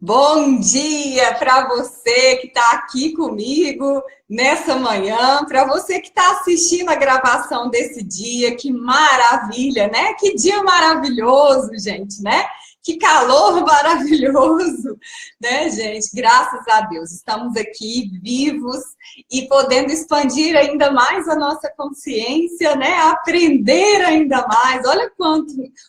Bom dia para você que está aqui comigo nessa manhã, para você que está assistindo a gravação desse dia, que maravilha, né? Que dia maravilhoso, gente, né? Que calor maravilhoso, né, gente? Graças a Deus, estamos aqui vivos e podendo expandir ainda mais a nossa consciência, né? Aprender ainda mais. Olha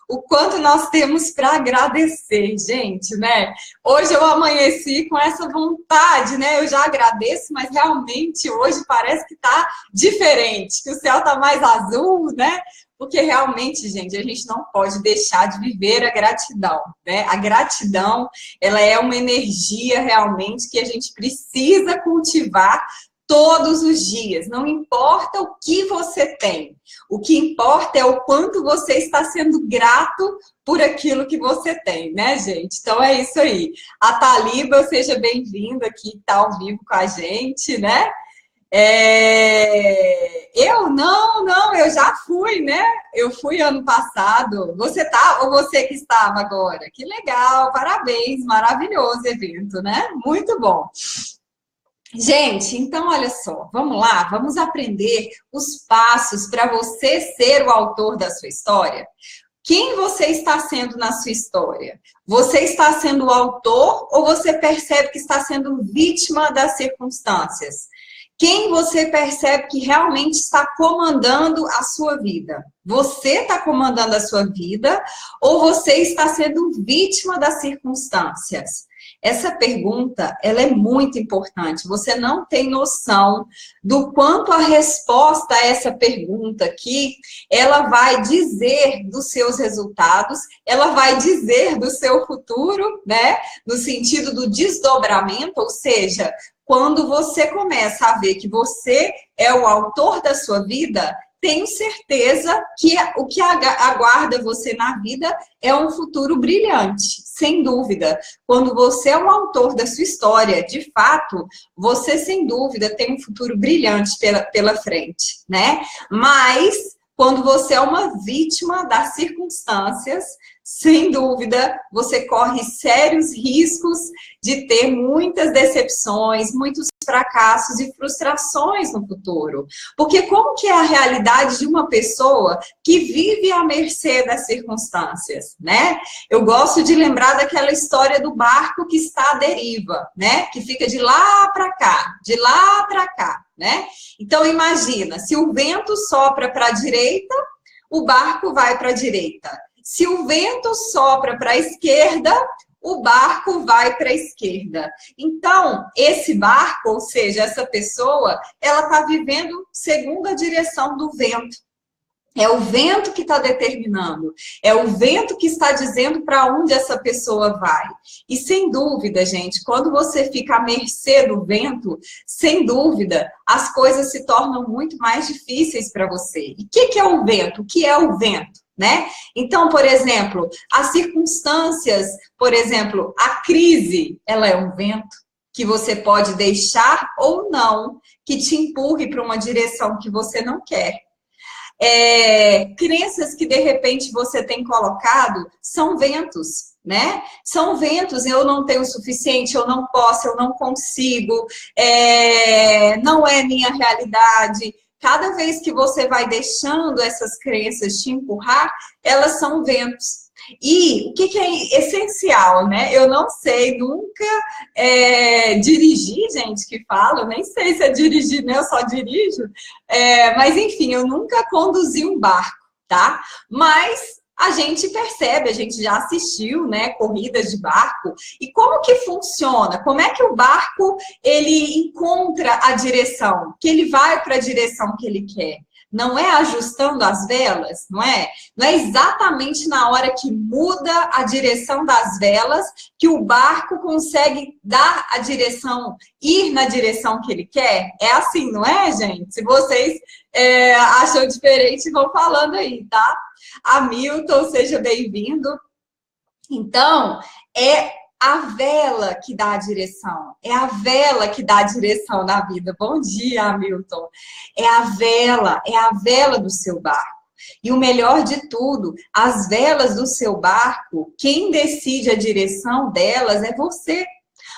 o quanto nós temos para agradecer, gente, né? Hoje eu amanheci com essa vontade, né? Eu já agradeço, mas realmente hoje parece que está diferente, que o céu está mais azul, né? Porque realmente, gente, a gente não pode deixar de viver a gratidão, né? A gratidão, ela é uma energia realmente que a gente precisa cultivar todos os dias. Não importa o que você tem. O que importa é o quanto você está sendo grato por aquilo que você tem, né, gente? Então é isso aí. A Taliba, seja bem-vinda aqui, que está ao vivo com a gente, né? Eu já fui, né? Eu fui ano passado. Você tá ou você que estava agora? Que legal, parabéns, maravilhoso evento, né? Muito bom. Gente, então olha só, vamos lá, vamos aprender os passos para você ser o autor da sua história. Quem você está sendo na sua história? Você está sendo o autor ou você percebe que está sendo vítima das circunstâncias? Quem você percebe que realmente está comandando a sua vida? Você está comandando a sua vida ou você está sendo vítima das circunstâncias? Essa pergunta, ela é muito importante. Você não tem noção do quanto a resposta a essa pergunta aqui, ela vai dizer dos seus resultados, ela vai dizer do seu futuro, né? No sentido do desdobramento, ou seja, quando você começa a ver que você é o autor da sua vida, tenho certeza que o que aguarda você na vida é um futuro brilhante, sem dúvida. Quando você é o autor da sua história, de fato, você, sem dúvida, tem um futuro brilhante pela frente, né? Mas, quando você é uma vítima das circunstâncias, sem dúvida, você corre sérios riscos de ter muitas decepções, muitos fracassos e frustrações no futuro. Porque como que é a realidade de uma pessoa que vive à mercê das circunstâncias, né? Eu gosto de lembrar daquela história do barco que está à deriva, né? Que fica de lá para cá, de lá para cá, né? Então imagina, se o vento sopra para a direita, o barco vai para a direita. Se o vento sopra para a esquerda, o barco vai para a esquerda. Então, esse barco, ou seja, essa pessoa, ela está vivendo segundo a direção do vento. É o vento que está determinando, é o vento que está dizendo para onde essa pessoa vai. E sem dúvida, gente, quando você fica à mercê do vento, sem dúvida, as coisas se tornam muito mais difíceis para você. E o que é o vento? O que é o vento? Né? Então, por exemplo, as circunstâncias, por exemplo, a crise, ela é um vento que você pode deixar ou não, que te empurre para uma direção que você não quer. Crenças que de repente você tem colocado são ventos, né? São ventos, eu não tenho o suficiente, eu não posso, eu não consigo, não é minha realidade. Cada vez que você vai deixando essas crenças te empurrar, elas são ventos. E o que é essencial, né? Eu não sei nunca dirigir, gente, que fala, eu nem sei se é dirigir, né? Eu só dirijo. Mas, enfim, eu nunca conduzi um barco, tá? Mas a gente percebe, a gente já assistiu, né, corridas de barco. E como que funciona? Como é que o barco, ele encontra a direção? Que ele vai para a direção que ele quer? Não é ajustando as velas, não é? Não é exatamente na hora que muda a direção das velas que o barco consegue dar a direção, ir na direção que ele quer? É assim, não é, gente? Se vocês acham diferente, vão falando aí, tá? Hamilton, seja bem-vindo. Então, é a vela que dá a direção. É a vela que dá a direção na vida. Bom dia, Hamilton. É a vela do seu barco. E o melhor de tudo, as velas do seu barco, quem decide a direção delas é você.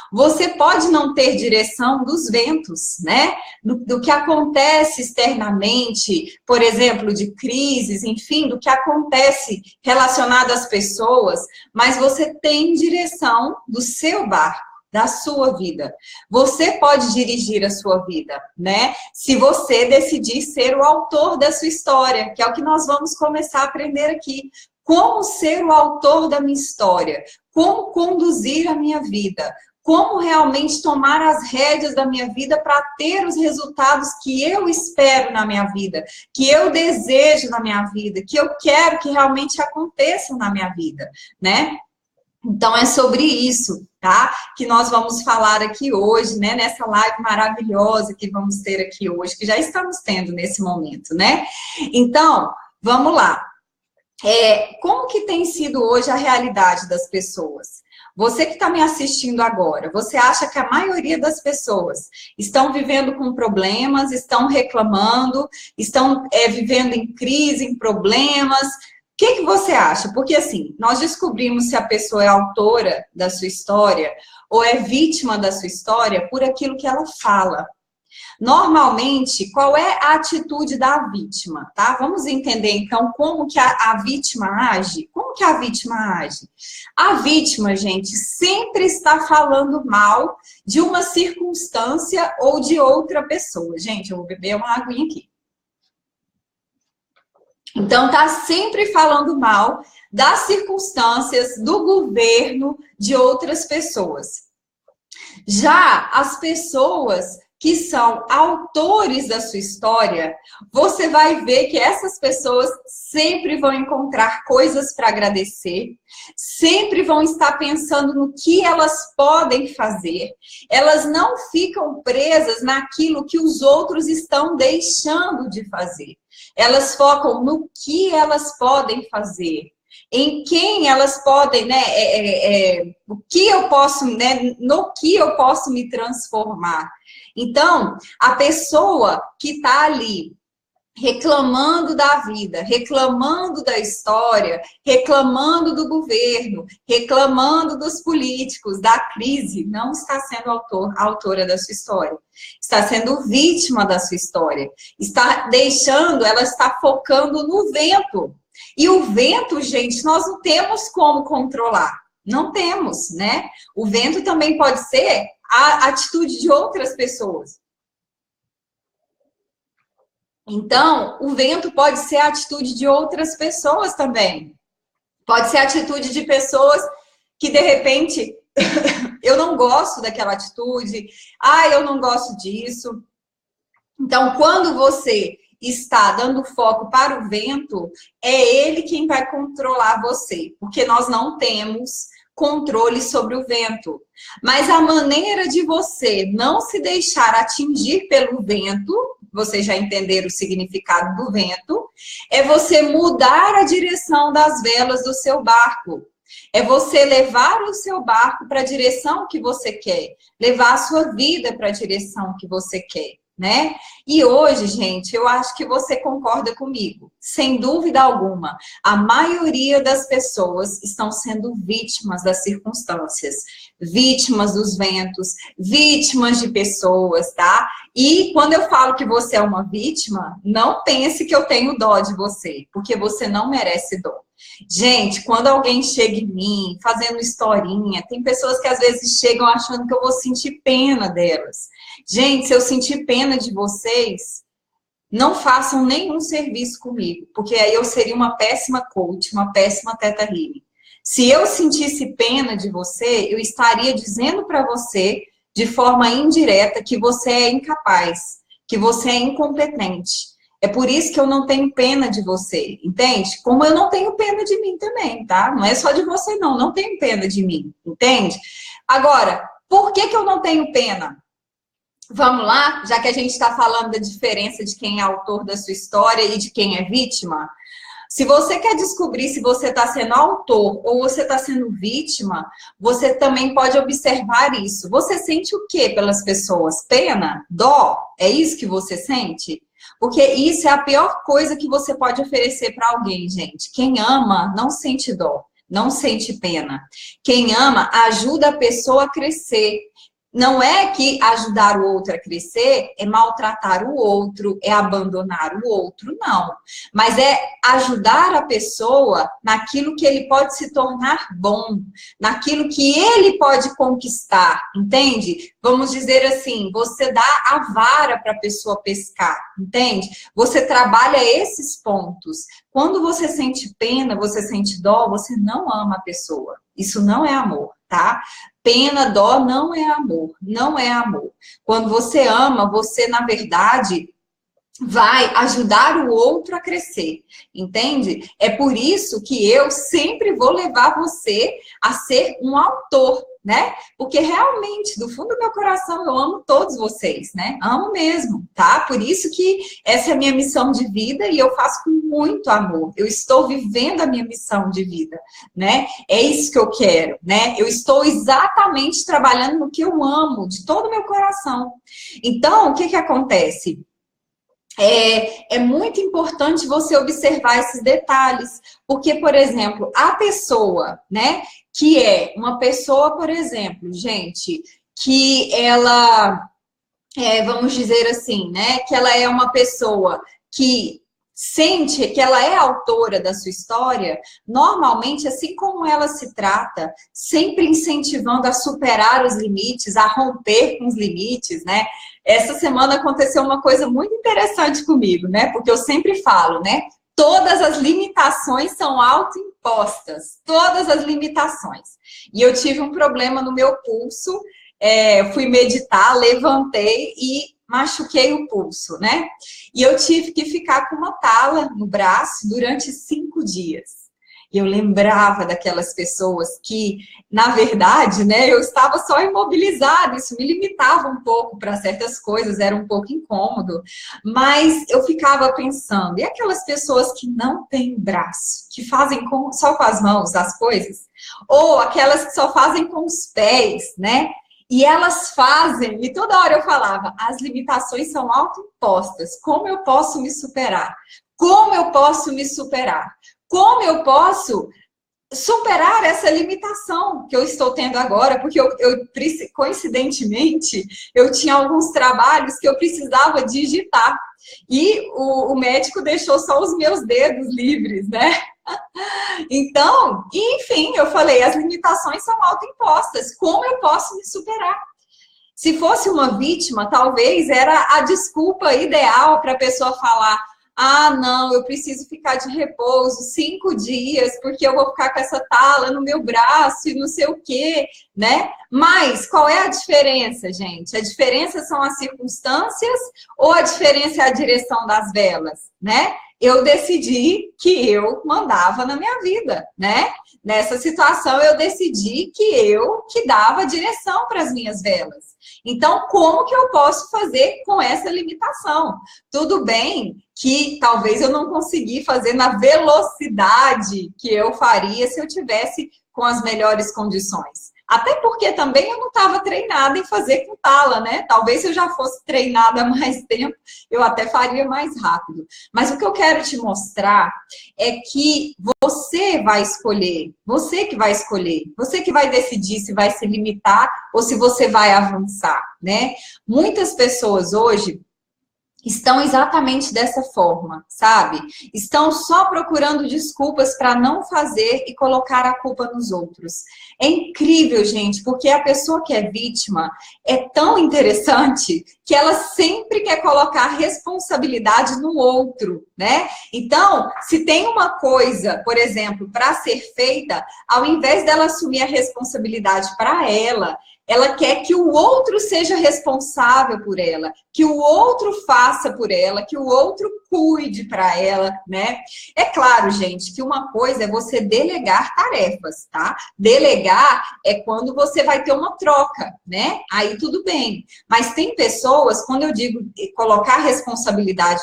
Você pode não ter direção dos ventos, né? Do que acontece externamente, por exemplo, de crises, enfim, do que acontece relacionado às pessoas, mas você tem direção do seu barco, da sua vida. Você pode dirigir a sua vida, né? Se você decidir ser o autor da sua história, que é o que nós vamos começar a aprender aqui. Como ser o autor da minha história? Como conduzir a minha vida? Como realmente tomar as rédeas da minha vida para ter os resultados que eu espero na minha vida, que eu desejo na minha vida, que eu quero que realmente aconteçam na minha vida, né? Então, é sobre isso, tá? Que nós vamos falar aqui hoje, né? Nessa live maravilhosa que vamos ter aqui hoje, que já estamos tendo nesse momento, né? Então, vamos lá. Como que tem sido hoje a realidade das pessoas? Você que está me assistindo agora, você acha que a maioria das pessoas estão vivendo com problemas, estão reclamando, estão vivendo em crise, em problemas? O que você acha? Porque assim, nós descobrimos se a pessoa é autora da sua história ou é vítima da sua história por aquilo que ela fala. Normalmente, qual é a atitude da vítima, tá? Vamos entender, então, como que a vítima age? Como que a vítima age? A vítima, gente, sempre está falando mal de uma circunstância ou de outra pessoa. Gente, eu vou beber uma aguinha aqui. Então, tá sempre falando mal das circunstâncias, do governo, de outras pessoas. Já as pessoas que são autores da sua história, você vai ver que essas pessoas sempre vão encontrar coisas para agradecer, sempre vão estar pensando no que elas podem fazer, elas não ficam presas naquilo que os outros estão deixando de fazer. Elas focam no que elas podem fazer, em quem elas podem, né, o que eu posso, né, no que eu posso me transformar. Então, a pessoa que está ali reclamando da vida, reclamando da história, reclamando do governo, reclamando dos políticos, da crise, não está sendo autora da sua história. Está sendo vítima da sua história. Ela está focando no vento. E o vento, gente, nós não temos como controlar. Não temos, né? O vento também pode ser a atitude de outras pessoas. Então, o vento pode ser a atitude de outras pessoas também. Pode ser a atitude de pessoas que, de repente, eu não gosto daquela atitude, eu não gosto disso. Então, quando você está dando foco para o vento, é ele quem vai controlar você, porque nós não temos controle sobre o vento. Mas a maneira de você não se deixar atingir pelo vento, vocês já entenderam o significado do vento, é você mudar a direção das velas do seu barco. É você levar o seu barco para a direção que você quer, levar a sua vida para a direção que você quer, né? E hoje, gente, eu acho que você concorda comigo. Sem dúvida alguma, a maioria das pessoas estão sendo vítimas das circunstâncias, vítimas dos ventos, vítimas de pessoas, tá? E quando eu falo que você é uma vítima, não pense que eu tenho dó de você, porque você não merece dó. Gente, quando alguém chega em mim, fazendo historinha, tem pessoas que às vezes chegam achando que eu vou sentir pena delas. Gente, se eu sentir pena de vocês, não façam nenhum serviço comigo, porque aí eu seria uma péssima coach, uma péssima teta healing. Se eu sentisse pena de você, eu estaria dizendo para você, de forma indireta, que você é incapaz, que você é incompetente. É por isso que eu não tenho pena de você, entende? Como eu não tenho pena de mim também, tá? Não é só de você, não. Não tenho pena de mim, entende? Agora, por que eu não tenho pena? Vamos lá? Já que a gente está falando da diferença de quem é autor da sua história e de quem é vítima. Se você quer descobrir se você está sendo autor ou você está sendo vítima, você também pode observar isso. Você sente o que pelas pessoas? Pena? Dó? É isso que você sente? Porque isso é a pior coisa que você pode oferecer para alguém, gente. Quem ama não sente dó, não sente pena. Quem ama ajuda a pessoa a crescer. Não é que ajudar o outro a crescer é maltratar o outro, é abandonar o outro, não. Mas é ajudar a pessoa naquilo que ele pode se tornar bom, naquilo que ele pode conquistar, entende? Vamos dizer assim, você dá a vara para a pessoa pescar, entende? Você trabalha esses pontos. Quando você sente pena, você sente dó, você não ama a pessoa. Isso não é amor, tá? Pena, dó não é amor, não é amor. Quando você ama, você, na verdade, vai ajudar o outro a crescer, entende? É por isso que eu sempre vou levar você a ser um autor, né? Porque realmente, do fundo do meu coração, eu amo todos vocês, né? Amo mesmo, tá? Por isso que essa é a minha missão de vida e eu faço com muito amor. Eu estou vivendo a minha missão de vida, né? É isso que eu quero, né? Eu estou exatamente trabalhando no que eu amo, de todo o meu coração. Então, o que que acontece? É muito importante você observar esses detalhes, porque, por exemplo, a pessoa, né, que é uma pessoa, por exemplo, gente, que ela, vamos dizer assim, né, que ela é uma pessoa que sente que ela é autora da sua história, normalmente, assim como ela se trata, sempre incentivando a superar os limites, a romper com os limites, né? Essa semana aconteceu uma coisa muito interessante comigo, né? Porque eu sempre falo, né? Todas as limitações são autoimpostas, todas as limitações. E eu tive um problema no meu pulso, fui meditar, levantei e machuquei o pulso, né? E eu tive que ficar com uma tala no braço durante 5 dias. E eu lembrava daquelas pessoas que, na verdade, né, eu estava só imobilizada, isso me limitava um pouco para certas coisas, era um pouco incômodo, mas eu ficava pensando, e aquelas pessoas que não têm braço, que fazem só com as mãos as coisas? Ou aquelas que só fazem com os pés, né? E elas fazem, e toda hora eu falava, as limitações são autoimpostas, como eu posso me superar? Como eu posso me superar? Como eu posso superar essa limitação que eu estou tendo agora? Porque coincidentemente, eu tinha alguns trabalhos que eu precisava digitar. E o médico deixou só os meus dedos livres, né? Então, enfim, eu falei, as limitações são autoimpostas. Como eu posso me superar? Se fosse uma vítima, talvez era a desculpa ideal para a pessoa falar: ah, não, eu preciso ficar de repouso 5 dias, porque eu vou ficar com essa tala no meu braço e não sei o quê, né? Mas qual é a diferença, gente? A diferença são as circunstâncias ou a diferença é a direção das velas, né? Eu decidi que eu mandava na minha vida, né? Nessa situação, eu decidi que eu que dava direção para as minhas velas. Então, como que eu posso fazer com essa limitação? Tudo bem que talvez eu não consegui fazer na velocidade que eu faria se eu tivesse com as melhores condições. Até porque também eu não estava treinada em fazer com tala, né? Talvez se eu já fosse treinada há mais tempo, eu até faria mais rápido. Mas o que eu quero te mostrar é que você vai escolher, você que vai escolher, você que vai decidir se vai se limitar ou se você vai avançar, né? Muitas pessoas hoje estão exatamente dessa forma, sabe? Estão só procurando desculpas para não fazer e colocar a culpa nos outros. É incrível, gente, porque a pessoa que é vítima é tão interessante que ela sempre quer colocar responsabilidade no outro, né? Então, se tem uma coisa, por exemplo, para ser feita, ao invés dela assumir a responsabilidade para ela quer que o outro seja responsável por ela, que o outro faça por ela, que o outro cuide para ela, né? É claro, gente, que uma coisa é você delegar tarefas, tá? Delegar é quando você vai ter uma troca, né? Aí tudo bem. Mas tem pessoas, quando eu digo colocar responsabilidade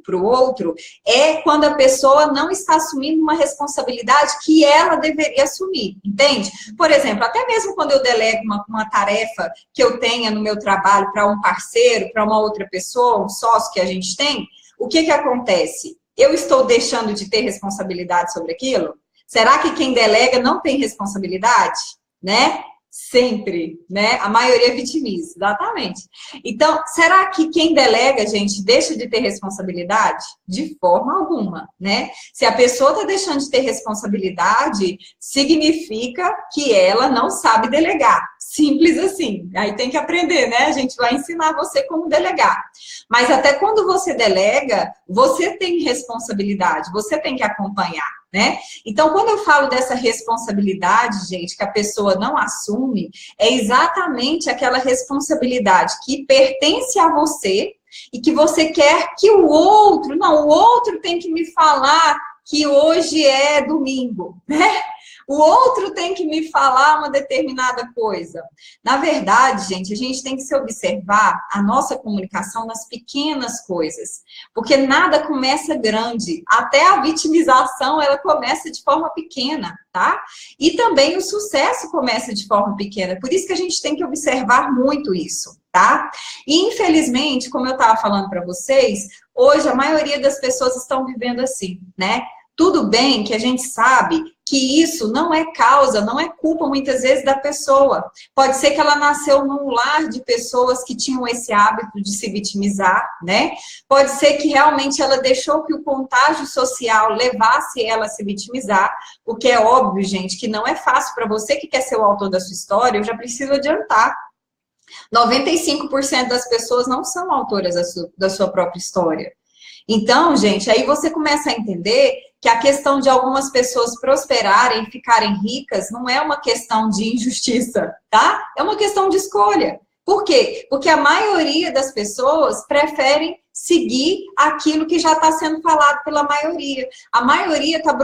para o outro, é quando a pessoa não está assumindo uma responsabilidade que ela deveria assumir, entende? Por exemplo, até mesmo quando eu delego uma tarefa que eu tenha no meu trabalho para um parceiro, para uma outra pessoa, um sócio que a gente tem, o que que acontece? Eu estou deixando de ter responsabilidade sobre aquilo? Será que quem delega não tem responsabilidade? Né? Sempre, né? A maioria vitimiza, exatamente. Então, será que quem delega, gente, deixa de ter responsabilidade? De forma alguma, né? Se a pessoa está deixando de ter responsabilidade, significa que ela não sabe delegar. Simples assim. Aí tem que aprender, né? A gente vai ensinar você como delegar. Mas até quando você delega, você tem responsabilidade, você tem que acompanhar, né? Então, quando eu falo dessa responsabilidade, gente, que a pessoa não assume, é exatamente aquela responsabilidade que pertence a você e que você quer que o outro, não, o outro tem que me falar que hoje é domingo, né? O outro tem que me falar uma determinada coisa. Na verdade, gente, a gente tem que se observar a nossa comunicação nas pequenas coisas. Porque nada começa grande. Até a vitimização, ela começa de forma pequena, tá? E também o sucesso começa de forma pequena. Por isso que a gente tem que observar muito isso, tá? E, infelizmente, como eu estava falando para vocês, hoje a maioria das pessoas estão vivendo assim, né? Tudo bem que a gente sabe que isso não é causa, não é culpa muitas vezes da pessoa. Pode ser que ela nasceu num lar de pessoas que tinham esse hábito de se vitimizar, né? Pode ser que realmente ela deixou que o contágio social levasse ela a se vitimizar, o que é óbvio, gente, que não é fácil para você que quer ser o autor da sua história, eu já preciso adiantar. 95% das pessoas não são autoras da sua própria história. Então, gente, aí você começa a entender que a questão de algumas pessoas prosperarem, ficarem ricas, não é uma questão de injustiça, tá? É uma questão de escolha. Por quê? Porque a maioria das pessoas preferem seguir aquilo que já está sendo falado pela maioria. A maioria está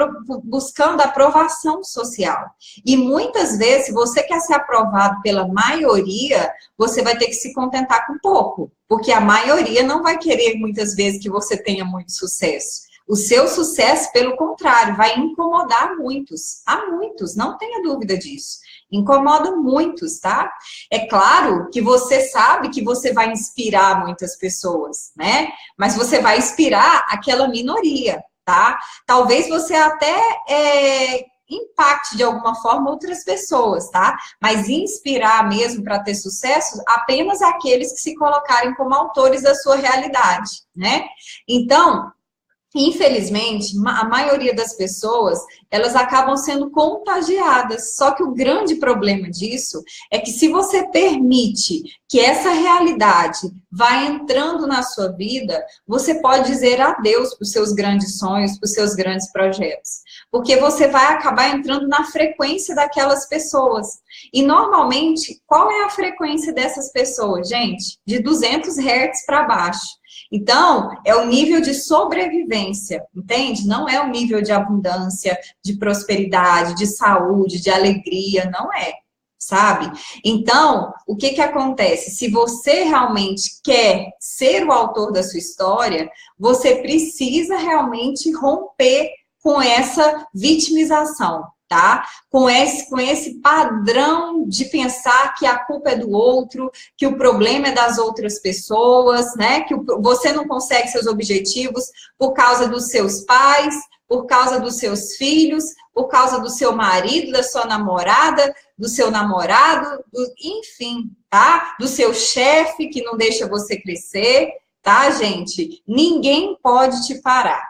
buscando aprovação social. E muitas vezes, se você quer ser aprovado pela maioria, você vai ter que se contentar com pouco. Porque a maioria não vai querer, muitas vezes, que você tenha muito sucesso. O seu sucesso, pelo contrário, vai incomodar muitos. Há muitos, não tenha dúvida disso. Incomoda muitos, tá? É claro que você sabe que você vai inspirar muitas pessoas, né? Mas você vai inspirar aquela minoria, tá? Talvez você até impacte de alguma forma outras pessoas, tá? Mas inspirar mesmo para ter sucesso apenas aqueles que se colocarem como autores da sua realidade, né? Então, infelizmente, a maioria das pessoas, elas acabam sendo contagiadas. Só que o grande problema disso é que se você permite que essa realidade vá entrando na sua vida, você pode dizer adeus para os seus grandes sonhos, para os seus grandes projetos. Porque você vai acabar entrando na frequência daquelas pessoas. E, normalmente, qual é a frequência dessas pessoas, gente? De 200 Hz para baixo. Então, é o nível de sobrevivência, entende? Não é o nível de abundância, de prosperidade, de saúde, de alegria, não é, sabe? Então, o que que acontece? Se você realmente quer ser o autor da sua história, você precisa realmente romper com essa vitimização, tá? Com esse padrão de pensar que a culpa é do outro, que o problema é das outras pessoas, né? Que você não consegue seus objetivos por causa dos seus pais, por causa dos seus filhos, por causa do seu marido, da sua namorada, do seu namorado, enfim, tá? Do seu chefe que não deixa você crescer, tá, gente? Ninguém pode te parar.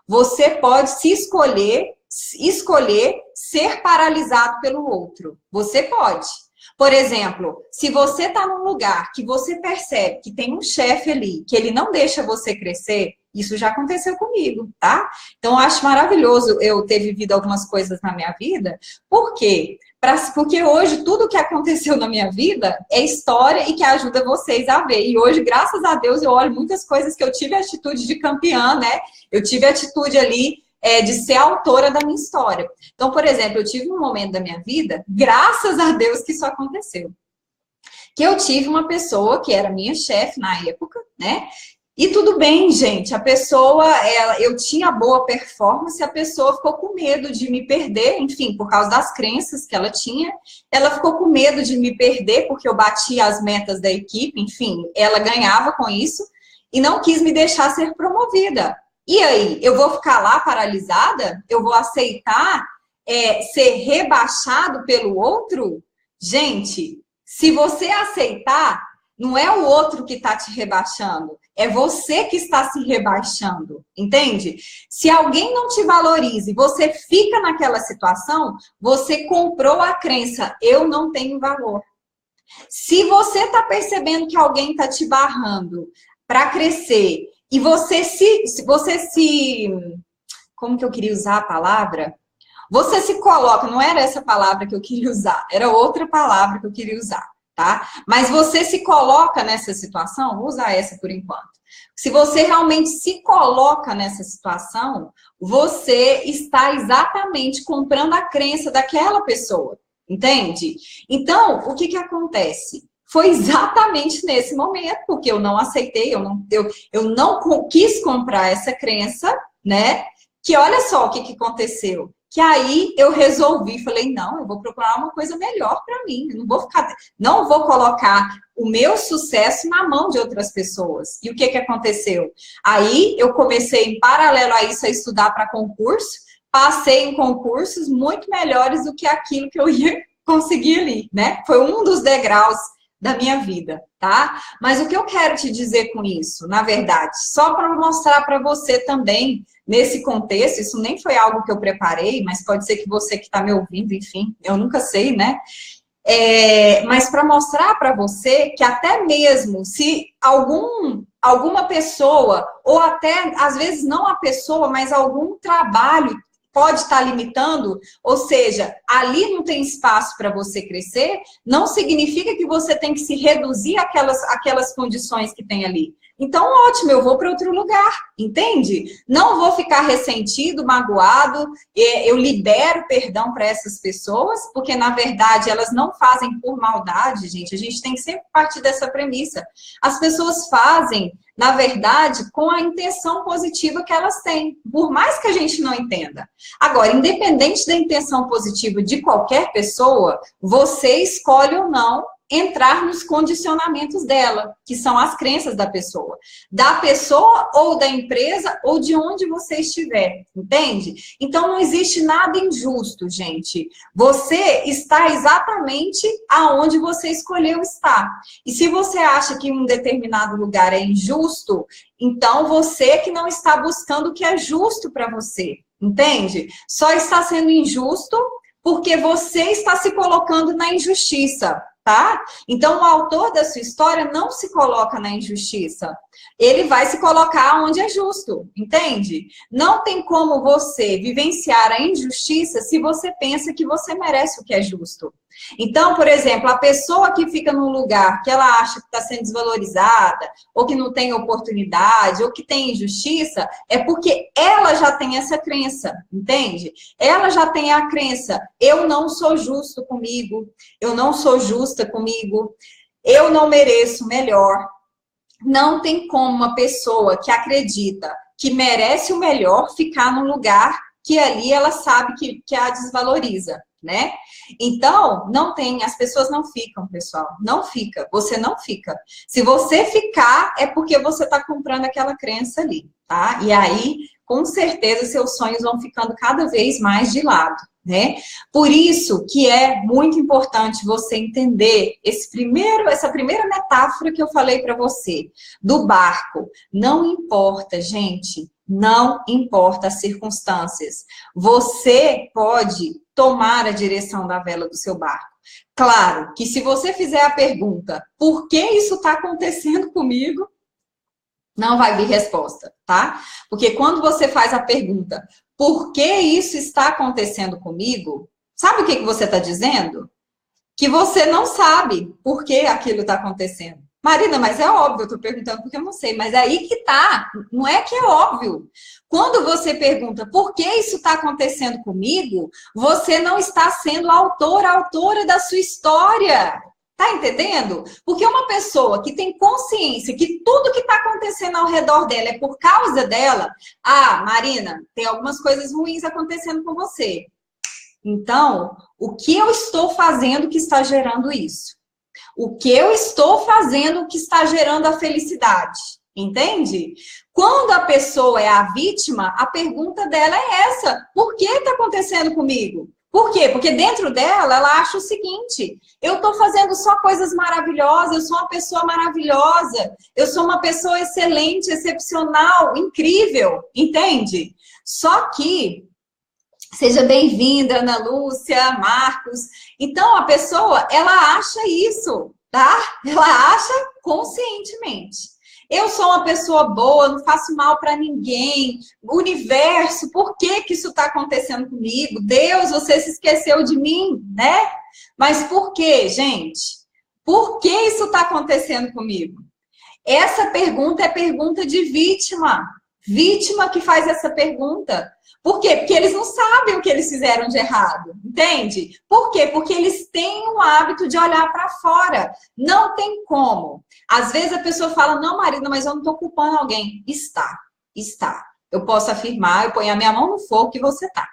Você pode se escolher ser paralisado pelo outro. Você pode. Por exemplo, se você está num lugar que você percebe que tem um chefe ali, que ele não deixa você crescer, isso já aconteceu comigo, tá? Então, eu acho maravilhoso eu ter vivido algumas coisas na minha vida. Por quê? Porque hoje tudo que aconteceu na minha vida é história e que ajuda vocês a ver. E hoje, graças a Deus, eu olho muitas coisas que eu tive a atitude de campeã, né? Eu tive a atitude ali de ser autora da minha história. Então, por exemplo, eu tive um momento da minha vida, graças a Deus que isso aconteceu, que eu tive uma pessoa que era minha chefe na época, né? E tudo bem, gente, a pessoa, eu tinha boa performance, a pessoa ficou com medo de me perder, enfim, por causa das crenças que ela tinha, ela ficou com medo de me perder porque eu batia as metas da equipe, enfim, ela ganhava com isso. e não quis me deixar ser promovida. E aí, eu vou ficar lá paralisada? Eu vou aceitar ser rebaixado pelo outro? Gente, se você aceitar, não é o outro que está te rebaixando, é você que está se rebaixando, entende? Se alguém não te valoriza e você fica naquela situação, você comprou a crença, eu não tenho valor. Se você está percebendo que alguém está te barrando para crescer e você se... Como que eu queria usar a palavra? Você se coloca, não era essa palavra que eu queria usar, era outra palavra que eu queria usar, tá? Mas você se coloca nessa situação, vou usar essa por enquanto. Se você realmente se coloca nessa situação, você está exatamente comprando a crença daquela pessoa, entende? Então, o que acontece? Foi exatamente nesse momento, porque eu não aceitei, eu não quis comprar essa crença, né? Que olha só o que aconteceu. Que aí eu resolvi, falei, não, eu vou procurar uma coisa melhor para mim. Eu não vou colocar o meu sucesso na mão de outras pessoas. E o que aconteceu? Aí eu comecei, em paralelo a isso, a estudar para concurso. Passei em concursos muito melhores do que aquilo que eu ia conseguir ali, né? Foi um dos degraus da minha vida, tá? Mas o que eu quero te dizer com isso, na verdade, só para mostrar para você também, nesse contexto, isso nem foi algo que eu preparei, mas pode ser que você que está me ouvindo, enfim, eu nunca sei, né? Mas para mostrar para você que até mesmo se alguma pessoa, ou até, às vezes não a pessoa, mas algum trabalho pode estar limitando, ou seja, ali não tem espaço para você crescer, não significa que você tem que se reduzir àquelas condições que tem ali. Então, ótimo, eu vou para outro lugar, entende? Não vou ficar ressentido, magoado, eu libero perdão para essas pessoas, porque, na verdade, elas não fazem por maldade, gente. A gente tem que sempre partir dessa premissa. As pessoas fazem, na verdade, com a intenção positiva que elas têm, por mais que a gente não entenda. Agora, independente da intenção positiva de qualquer pessoa, você escolhe ou não entrar nos condicionamentos dela, que são as crenças da pessoa ou da empresa ou de onde você estiver, entende? Então não existe nada injusto, gente. Você está exatamente aonde você escolheu estar. E se você acha que um determinado lugar é injusto, então você que não está buscando o que é justo para você, entende? Só está sendo injusto porque você está se colocando na injustiça. Tá? Então, o autor da sua história não se coloca na injustiça. Ele vai se colocar onde é justo, entende? Não tem como você vivenciar a injustiça se você pensa que você merece o que é justo. Então, por exemplo, a pessoa que fica num lugar que ela acha que está sendo desvalorizada, ou que não tem oportunidade, ou que tem injustiça, é porque ela já tem essa crença, entende? Ela já tem a crença, eu não sou justo comigo, eu não sou justa comigo, eu não mereço melhor. Não tem como uma pessoa que acredita que merece o melhor ficar num lugar que ali ela sabe que a desvaloriza, né? Então, não tem, as pessoas não ficam, pessoal, não fica, você não fica. Se você ficar, é porque você está comprando aquela crença ali, tá? E aí, com certeza, seus sonhos vão ficando cada vez mais de lado, né? Por isso que é muito importante você entender essa primeira metáfora que eu falei para você, do barco. Não importa, gente, não importa as circunstâncias. Você pode tomar a direção da vela do seu barco. Claro que se você fizer a pergunta, por que isso está acontecendo comigo? Não vai vir resposta, tá? Porque quando você faz a pergunta, por que isso está acontecendo comigo? Sabe o que você está dizendo? Que você não sabe por que aquilo está acontecendo. Marina, mas é óbvio, eu estou perguntando porque eu não sei, mas é aí que tá, não é que é óbvio. Quando você pergunta por que isso está acontecendo comigo, você não está sendo autora da sua história. Tá entendendo? Porque uma pessoa que tem consciência que tudo que está acontecendo ao redor dela é por causa dela, Marina, tem algumas coisas ruins acontecendo com você. Então, o que eu estou fazendo que está gerando isso? O que eu estou fazendo que está gerando a felicidade? Entende? Quando a pessoa é a vítima, a pergunta dela é essa: por que está acontecendo comigo? Por quê? Porque dentro dela, ela acha o seguinte: eu estou fazendo só coisas maravilhosas, eu sou uma pessoa maravilhosa, eu sou uma pessoa excelente, excepcional, incrível, entende? Só que, seja bem-vinda, Ana Lúcia, Marcos. Então, a pessoa, ela acha isso, tá? Ela acha conscientemente. Eu sou uma pessoa boa, não faço mal para ninguém. Universo, por que que isso está acontecendo comigo? Deus, você se esqueceu de mim, né? Mas por quê, gente? Por que isso está acontecendo comigo? Essa pergunta é pergunta de vítima. Vítima que faz essa pergunta. Por quê? Porque eles não sabem o que eles fizeram de errado, entende? Por quê? Porque eles têm o hábito de olhar para fora. Não tem como. Às vezes a pessoa fala: não, Marina, mas eu não estou culpando alguém. Está. Eu posso afirmar, eu ponho a minha mão no fogo que você está.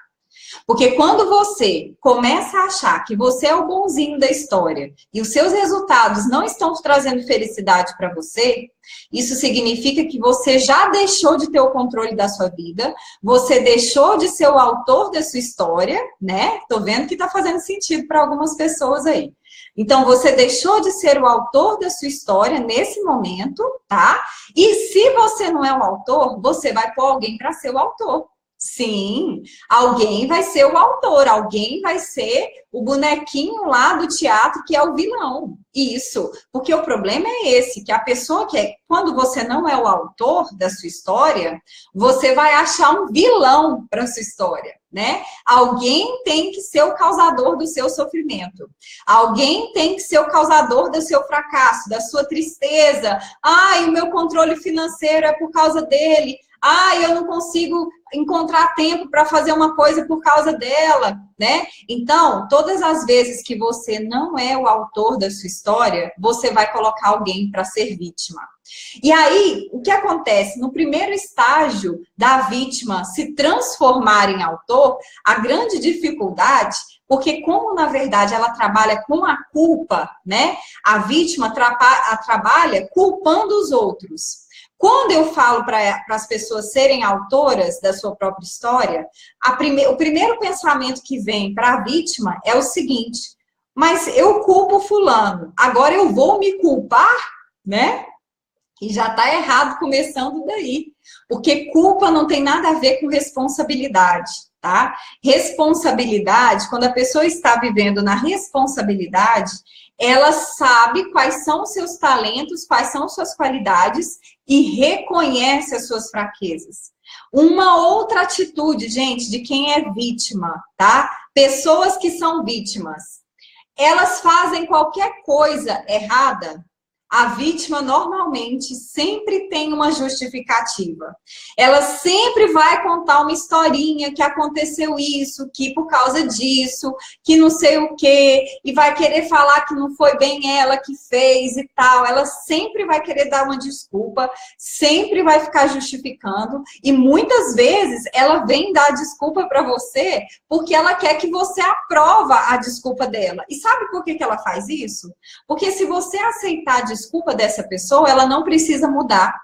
Porque quando você começa a achar que você é o bonzinho da história e os seus resultados não estão trazendo felicidade para você, isso significa que você já deixou de ter o controle da sua vida, você deixou de ser o autor da sua história, né? Tô vendo que tá fazendo sentido para algumas pessoas aí. Então, você deixou de ser o autor da sua história nesse momento, tá? E se você não é o autor, você vai pôr alguém para ser o autor. Sim, alguém vai ser o autor, alguém vai ser o bonequinho lá do teatro que é o vilão. Isso, porque o problema é esse, que a pessoa que é, quando você não é o autor da sua história, você vai achar um vilão para sua história, né? Alguém tem que ser o causador do seu sofrimento. Alguém tem que ser o causador do seu fracasso, da sua tristeza. Ai, o meu controle financeiro é por causa dele. Ah, eu não consigo encontrar tempo para fazer uma coisa por causa dela, né? Então, todas as vezes que você não é o autor da sua história, você vai colocar alguém para ser vítima. E aí, o que acontece? No primeiro estágio da vítima se transformar em autor, a grande dificuldade, porque como, na verdade, ela trabalha com a culpa, né? A vítima trabalha culpando os outros. Quando eu falo para as pessoas serem autoras da sua própria história, o primeiro pensamento que vem para a vítima é o seguinte: mas eu culpo fulano, agora eu vou me culpar, né? E já está errado começando daí. Porque culpa não tem nada a ver com responsabilidade, tá? Responsabilidade, quando a pessoa está vivendo na responsabilidade, ela sabe quais são os seus talentos, quais são as suas qualidades e reconhece as suas fraquezas. Uma outra atitude, gente, de quem é vítima, tá? Pessoas que são vítimas, elas fazem qualquer coisa errada. A vítima normalmente sempre tem uma justificativa. Ela sempre vai contar uma historinha que aconteceu isso, que por causa disso, que não sei o quê, e vai querer falar que não foi bem ela que fez e tal. Ela sempre vai querer dar uma desculpa, sempre vai ficar justificando, e muitas vezes ela vem dar desculpa para você porque ela quer que você aprova a desculpa dela. E sabe por que ela faz isso? Porque se você aceitar a desculpa dessa pessoa, ela não precisa mudar.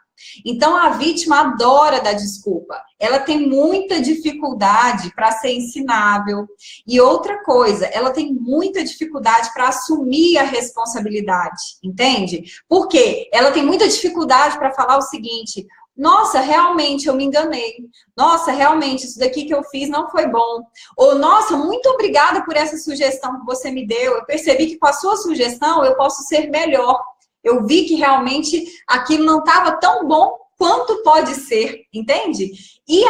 Então, a vítima adora dar desculpa. Ela tem muita dificuldade para ser ensinável. E outra coisa, ela tem muita dificuldade para assumir a responsabilidade, entende? Por quê? Ela tem muita dificuldade para falar o seguinte: nossa, realmente eu me enganei. Nossa, realmente isso daqui que eu fiz não foi bom. Ou, nossa, muito obrigada por essa sugestão que você me deu. Eu percebi que com a sua sugestão eu posso ser melhor. Eu vi que realmente aquilo não estava tão bom quanto pode ser, entende? E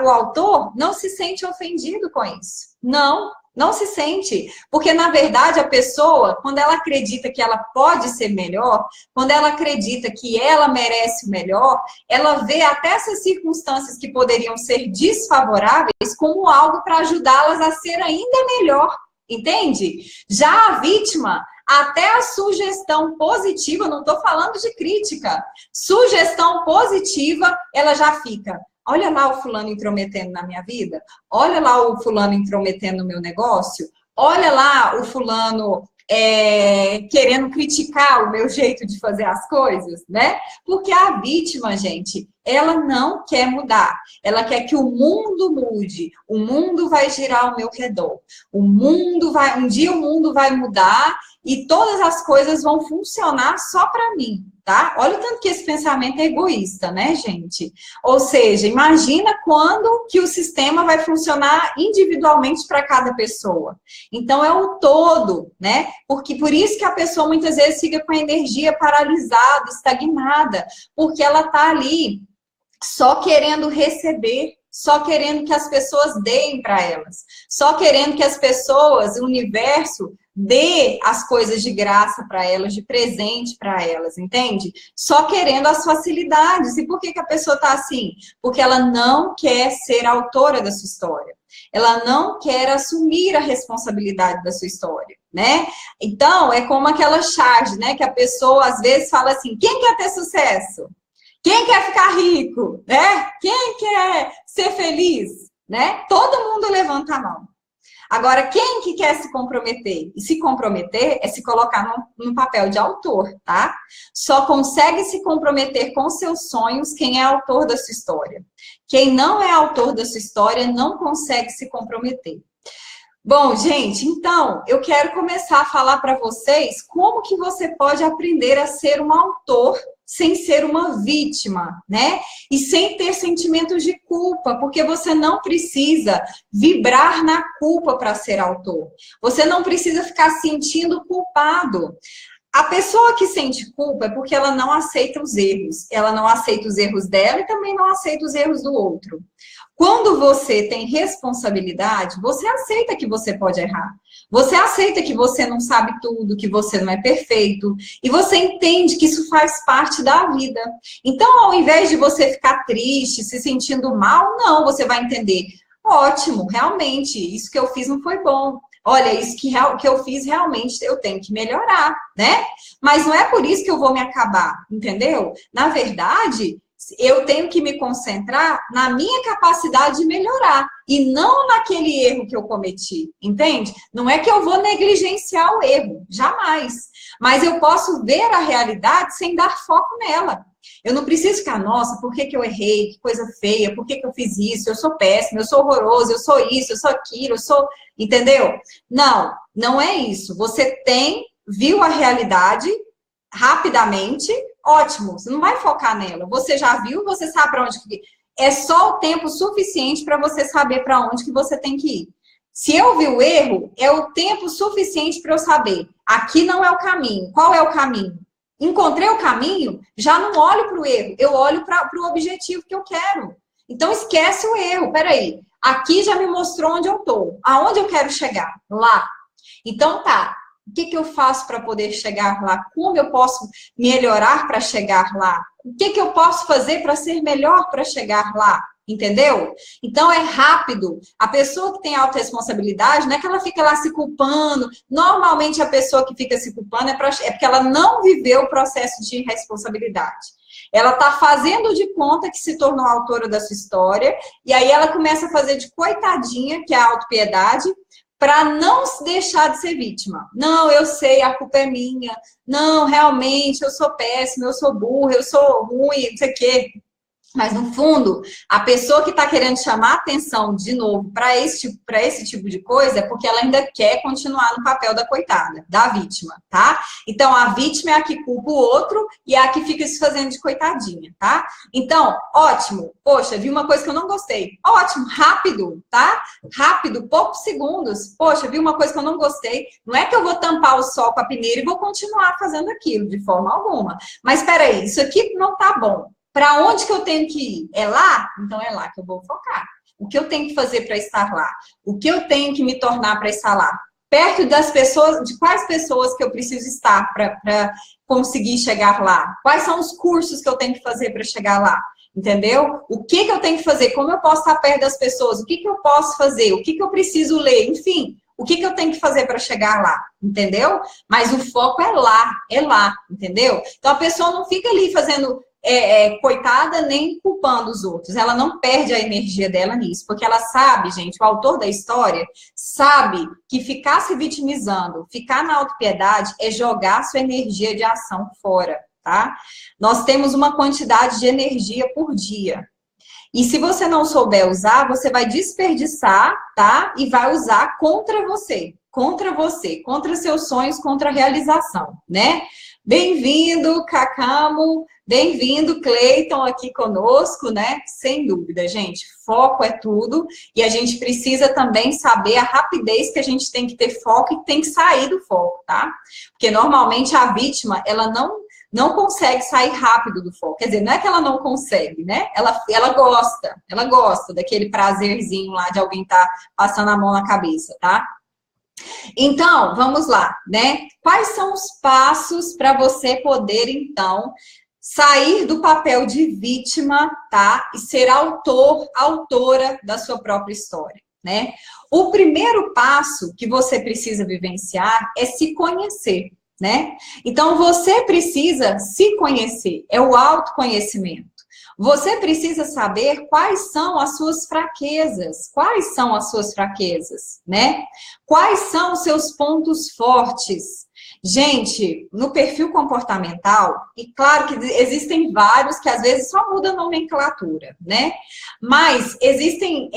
o autor não se sente ofendido com isso. Não se sente. Porque, na verdade, a pessoa, quando ela acredita que ela pode ser melhor, quando ela acredita que ela merece o melhor, ela vê até essas circunstâncias que poderiam ser desfavoráveis como algo para ajudá-las a ser ainda melhor. Entende? Já a vítima, até a sugestão positiva, não estou falando de crítica, sugestão positiva, ela já fica: olha lá o fulano intrometendo na minha vida, olha lá o fulano intrometendo no meu negócio, olha lá o fulano querendo criticar o meu jeito de fazer as coisas, né? Porque a vítima, gente, ela não quer mudar. Ela quer que o mundo mude. O mundo vai girar ao meu redor. Um dia o mundo vai mudar e todas as coisas vão funcionar só para mim, tá? Olha o tanto que esse pensamento é egoísta, né, gente? Ou seja, imagina quando que o sistema vai funcionar individualmente para cada pessoa. Então, é o todo, né? Porque por isso que a pessoa muitas vezes fica com a energia paralisada, estagnada, porque ela tá ali só querendo receber, só querendo que as pessoas deem para elas, só querendo que as pessoas, o universo, dê as coisas de graça para elas, de presente para elas, entende? Só querendo as facilidades. E por que a pessoa está assim? Porque ela não quer ser autora da sua história. Ela não quer assumir a responsabilidade da sua história, né? Então, é como aquela charge, né? Que a pessoa, às vezes, fala assim, quem quer ter sucesso? Quem quer ficar rico, né? Quem quer ser feliz, né? Todo mundo levanta a mão. Agora, quem que quer se comprometer? E se comprometer é se colocar num papel de autor, tá? Só consegue se comprometer com seus sonhos quem é autor da sua história. Quem não é autor da sua história não consegue se comprometer. Bom, gente, então, eu quero começar a falar para vocês como que você pode aprender a ser um autor sem ser uma vítima, né? E sem ter sentimentos de culpa, porque você não precisa vibrar na culpa para ser autor. Você não precisa ficar sentindo culpado. A pessoa que sente culpa é porque ela não aceita os erros. Ela não aceita os erros dela e também não aceita os erros do outro. Quando você tem responsabilidade, você aceita que você pode errar. Você aceita que você não sabe tudo, que você não é perfeito. E você entende que isso faz parte da vida. Então, ao invés de você ficar triste, se sentindo mal, não, você vai entender. Ótimo, realmente, isso que eu fiz não foi bom. Olha, isso que eu fiz realmente eu tenho que melhorar, né? Mas não é por isso que eu vou me acabar, entendeu? Na verdade, eu tenho que me concentrar na minha capacidade de melhorar e não naquele erro que eu cometi, entende? Não é que eu vou negligenciar o erro, jamais. Mas eu posso ver a realidade sem dar foco nela. Eu não preciso ficar, nossa, por que eu errei? Que coisa feia, por que eu fiz isso? Eu sou péssimo, eu sou horroroso, eu sou isso, eu sou aquilo, eu sou... Entendeu? Não, não é isso. Você viu a realidade rapidamente, ótimo, você não vai focar nela. Você já viu, você sabe para onde que... É só o tempo suficiente para você saber para onde que você tem que ir. Se eu vi o erro, é o tempo suficiente para eu saber. Aqui não é o caminho. Qual é o caminho? Encontrei o caminho, já não olho para o erro, eu olho para o objetivo que eu quero. Então, esquece o erro. Peraí, aqui já me mostrou onde eu estou. Aonde eu quero chegar? Lá. Então, tá. O que eu faço para poder chegar lá? Como eu posso melhorar para chegar lá? O que eu posso fazer para ser melhor para chegar lá? Entendeu? Então, é rápido. A pessoa que tem autorresponsabilidade, não é que ela fica lá se culpando. Normalmente, a pessoa que fica se culpando é porque ela não viveu o processo de responsabilidade. Ela está fazendo de conta que se tornou autora da sua história, e aí ela começa a fazer de coitadinha, que é a autopiedade, para não se deixar de ser vítima. Não, eu sei, a culpa é minha. Não, realmente, eu sou péssima, eu sou burra, eu sou ruim, não sei o quê. Mas, no fundo, a pessoa que está querendo chamar atenção de novo para esse tipo de coisa é porque ela ainda quer continuar no papel da coitada, da vítima, tá? Então, a vítima é a que culpa o outro e é a que fica se fazendo de coitadinha, tá? Então, ótimo. Poxa, vi uma coisa que eu não gostei. Ótimo, rápido, tá? Rápido, poucos segundos. Poxa, vi uma coisa que eu não gostei. Não é que eu vou tampar o sol com a peneira e vou continuar fazendo aquilo de forma alguma. Mas, peraí, isso aqui não tá bom. Para onde que eu tenho que ir? É lá? Então é lá que eu vou focar. O que eu tenho que fazer para estar lá? O que eu tenho que me tornar para estar lá? Perto das pessoas, de quais pessoas que eu preciso estar para conseguir chegar lá? Quais são os cursos que eu tenho que fazer para chegar lá? Entendeu? O que eu tenho que fazer? Como eu posso estar perto das pessoas? O que eu posso fazer? O que eu preciso ler? Enfim, o que eu tenho que fazer para chegar lá? Entendeu? Mas o foco é lá, entendeu? Então a pessoa não fica ali fazendo coitada nem culpando os outros. Ela não perde a energia dela nisso, porque ela sabe, gente, o autor da história sabe que ficar se vitimizando, ficar na autopiedade é jogar sua energia de ação fora, tá? Nós temos uma quantidade de energia por dia. E se você não souber usar, você vai desperdiçar, tá? E vai usar contra você, contra seus sonhos, contra a realização, né? Bem-vindo, Cacamo, bem-vindo, Cleiton, aqui conosco, né? Sem dúvida, gente, foco é tudo e a gente precisa também saber a rapidez que a gente tem que ter foco e tem que sair do foco, tá? Porque normalmente a vítima, ela não consegue sair rápido do foco. Quer dizer, não é que ela não consegue, né? Ela gosta daquele prazerzinho lá de alguém estar passando a mão na cabeça, tá? Então, vamos lá, né? Quais são os passos para você poder, então, sair do papel de vítima, tá? E ser autora da sua própria história, né? O primeiro passo que você precisa vivenciar é se conhecer, né? Então, você precisa se conhecer, é o autoconhecimento. Você precisa saber quais são as suas fraquezas, né? Quais são os seus pontos fortes? Gente, no perfil comportamental, e claro que existem vários que às vezes só muda a nomenclatura, né? Mas existem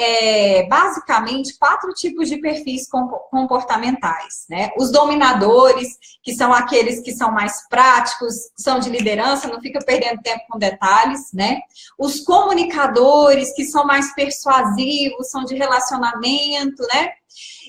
basicamente 4 tipos de perfis comportamentais, né? Os dominadores, que são aqueles que são mais práticos, são de liderança, não fica perdendo tempo com detalhes, né? Os comunicadores, que são mais persuasivos, são de relacionamento, né?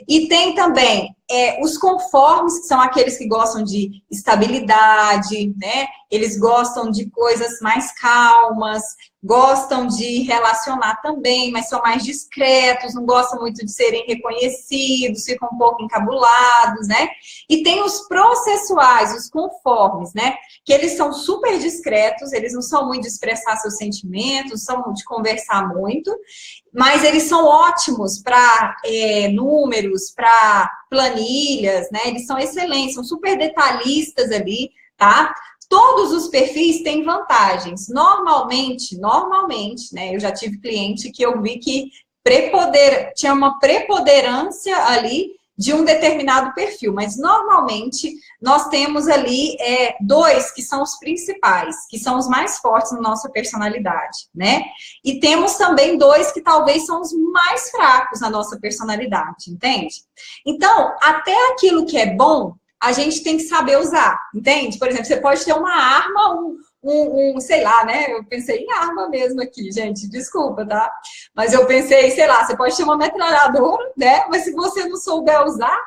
E tem também os conformes, que são aqueles que gostam de estabilidade, né? Eles gostam de coisas mais calmas, gostam de relacionar também, mas são mais discretos, não gostam muito de serem reconhecidos, ficam um pouco encabulados, né? E tem os processuais, os conformes, né? Que eles são super discretos, eles não são muito de expressar seus sentimentos, são de conversar muito, mas eles são ótimos para números, para planilhas, né? Eles são excelentes, são super detalhistas ali, tá? Todos os perfis têm vantagens. Normalmente, né? Eu já tive cliente que eu vi que tinha uma preponderância ali de um determinado perfil, mas normalmente nós temos ali 2 que são os principais, que são os mais fortes na nossa personalidade, né? E temos também 2 que talvez são os mais fracos na nossa personalidade, entende? Então, até aquilo que é bom, a gente tem que saber usar, entende? Por exemplo, você pode ter uma arma, sei lá, né? Eu pensei em arma mesmo aqui, gente, desculpa, tá? Mas eu pensei, sei lá, você pode ter uma metralhadora, né? Mas se você não souber usar,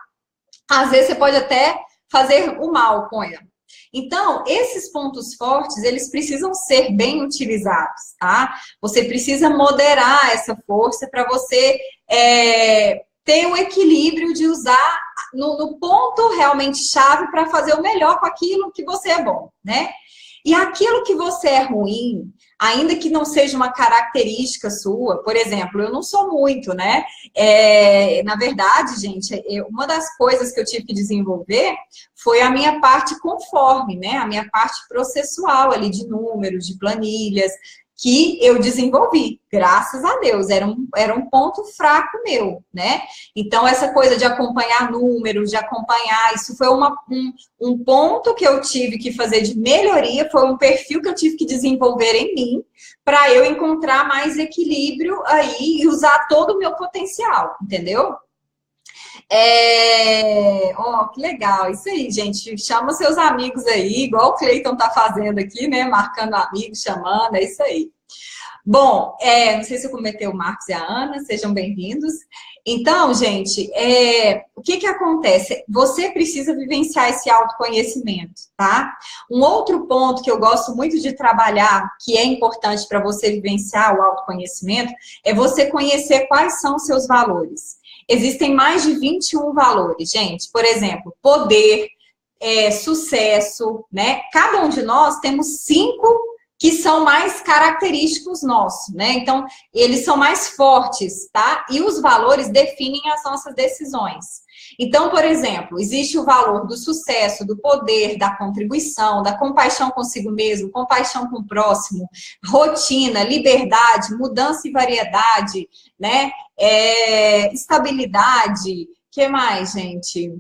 às vezes você pode até fazer o mal com ela. Então, esses pontos fortes, eles precisam ser bem utilizados, tá? Você precisa moderar essa força para você ter o equilíbrio de usar no ponto realmente chave para fazer o melhor com aquilo que você é bom, né? E aquilo que você é ruim, ainda que não seja uma característica sua, por exemplo, eu não sou muito, né? Na verdade, gente, uma das coisas que eu tive que desenvolver foi a minha parte conforme, né? A minha parte processual ali de números, de planilhas, que eu desenvolvi, graças a Deus, era um ponto fraco meu, né? Então, essa coisa de acompanhar números, de acompanhar, isso foi um ponto que eu tive que fazer de melhoria, foi um perfil que eu tive que desenvolver em mim, para eu encontrar mais equilíbrio aí e usar todo o meu potencial, entendeu? Que legal, isso aí, gente. Chama seus amigos aí, igual o Cleiton tá fazendo aqui, né? Marcando amigos, chamando, é isso aí. Bom, não sei se eu comentei o Marcos e a Ana, sejam bem-vindos. Então, gente, o que acontece? Você precisa vivenciar esse autoconhecimento, tá? Um outro ponto que eu gosto muito de trabalhar, que é importante para você vivenciar o autoconhecimento, é você conhecer quais são os seus valores. Existem mais de 21 valores, gente. Por exemplo, poder, sucesso, né? Cada um de nós temos 5 que são mais característicos nossos, né? Então, eles são mais fortes, tá? E os valores definem as nossas decisões. Então, por exemplo, existe o valor do sucesso, do poder, da contribuição, da compaixão consigo mesmo, compaixão com o próximo, rotina, liberdade, mudança e variedade, né? Estabilidade. O que mais, gente?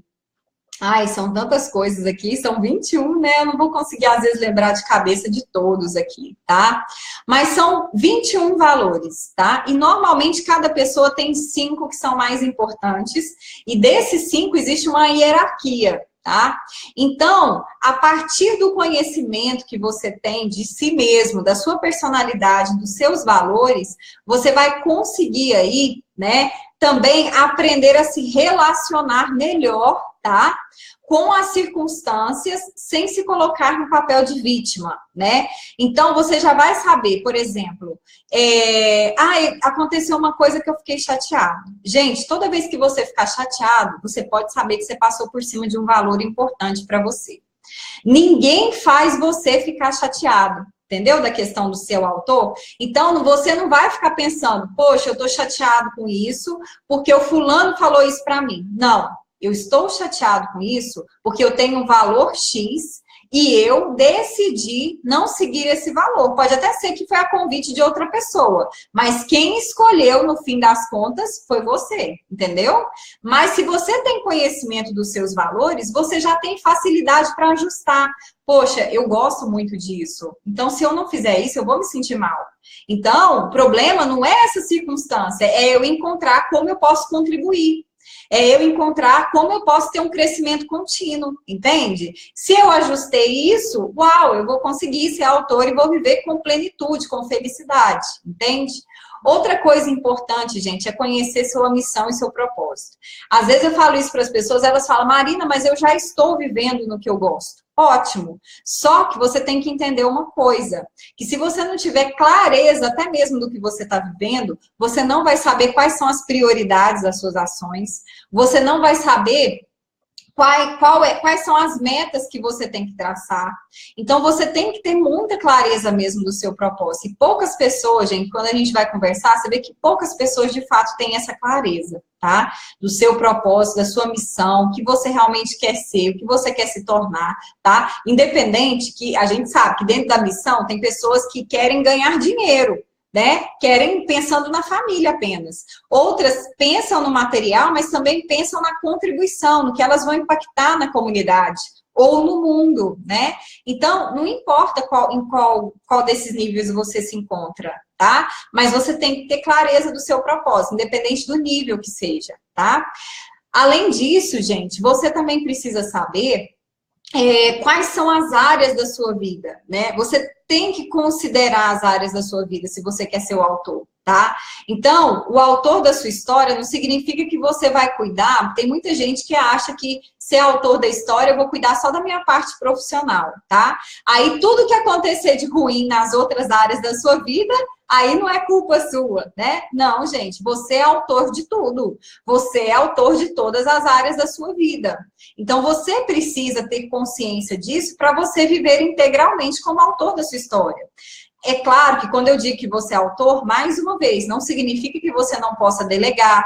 Ai, são tantas coisas aqui, são 21, né? Eu não vou conseguir, às vezes, lembrar de cabeça de todos aqui, tá? Mas são 21 valores, tá? E, normalmente, cada pessoa tem 5 que são mais importantes. E desses 5, existe uma hierarquia, tá? Então, a partir do conhecimento que você tem de si mesmo, da sua personalidade, dos seus valores, você vai conseguir aí, né? Também aprender a se relacionar melhor, tá? Com as circunstâncias, sem se colocar no papel de vítima, né? Então, você já vai saber, por exemplo, aconteceu uma coisa que eu fiquei chateado. Gente, toda vez que você ficar chateado, você pode saber que você passou por cima de um valor importante para você. Ninguém faz você ficar chateado. Entendeu? Da questão do seu autor. Então, você não vai ficar pensando, poxa, eu tô chateado com isso, porque o fulano falou isso para mim. Não, eu estou chateado com isso, porque eu tenho um valor X e eu decidi não seguir esse valor. Pode até ser que foi a convite de outra pessoa, mas quem escolheu, no fim das contas, foi você, entendeu? Mas se você tem conhecimento dos seus valores, você já tem facilidade para ajustar. Poxa, eu gosto muito disso. Então, se eu não fizer isso, eu vou me sentir mal. Então, o problema não é essa circunstância, é eu encontrar como eu posso contribuir. É eu encontrar como eu posso ter um crescimento contínuo, entende? Se eu ajustei isso, uau, eu vou conseguir ser autor e vou viver com plenitude, com felicidade, entende? Outra coisa importante, gente, é conhecer sua missão e seu propósito. Às vezes eu falo isso para as pessoas, elas falam, Marina, mas eu já estou vivendo no que eu gosto. Ótimo. Só que você tem que entender uma coisa, que se você não tiver clareza até mesmo do que você está vivendo, você não vai saber quais são as prioridades das suas ações, você não vai saber quais são as metas que você tem que traçar. Então, você tem que ter muita clareza mesmo do seu propósito. E poucas pessoas, gente, quando a gente vai conversar, você vê que poucas pessoas, de fato, têm essa clareza, tá? Do seu propósito, da sua missão, o que você realmente quer ser, o que você quer se tornar, tá? Independente que a gente sabe que dentro da missão tem pessoas que querem ganhar dinheiro, né? Querem pensando na família apenas. Outras pensam no material, mas também pensam na contribuição, no que elas vão impactar na comunidade ou no mundo, né? Então, não importa qual desses níveis você se encontra, tá? Mas você tem que ter clareza do seu propósito, independente do nível que seja, tá? Além disso, gente, você também precisa saber quais são as áreas da sua vida, né? Você tem que considerar as áreas da sua vida se você quer ser o autor, tá? Então, o autor da sua história não significa que você vai cuidar. Tem muita gente que acha que ser autor da história, eu vou cuidar só da minha parte profissional, tá? Aí, tudo que acontecer de ruim nas outras áreas da sua vida, aí não é culpa sua, né? Não, gente, você é autor de tudo. Você é autor de todas as áreas da sua vida. Então, você precisa ter consciência disso para você viver integralmente como autor da sua história. É claro que quando eu digo que você é autor, mais uma vez, não significa que você não possa delegar,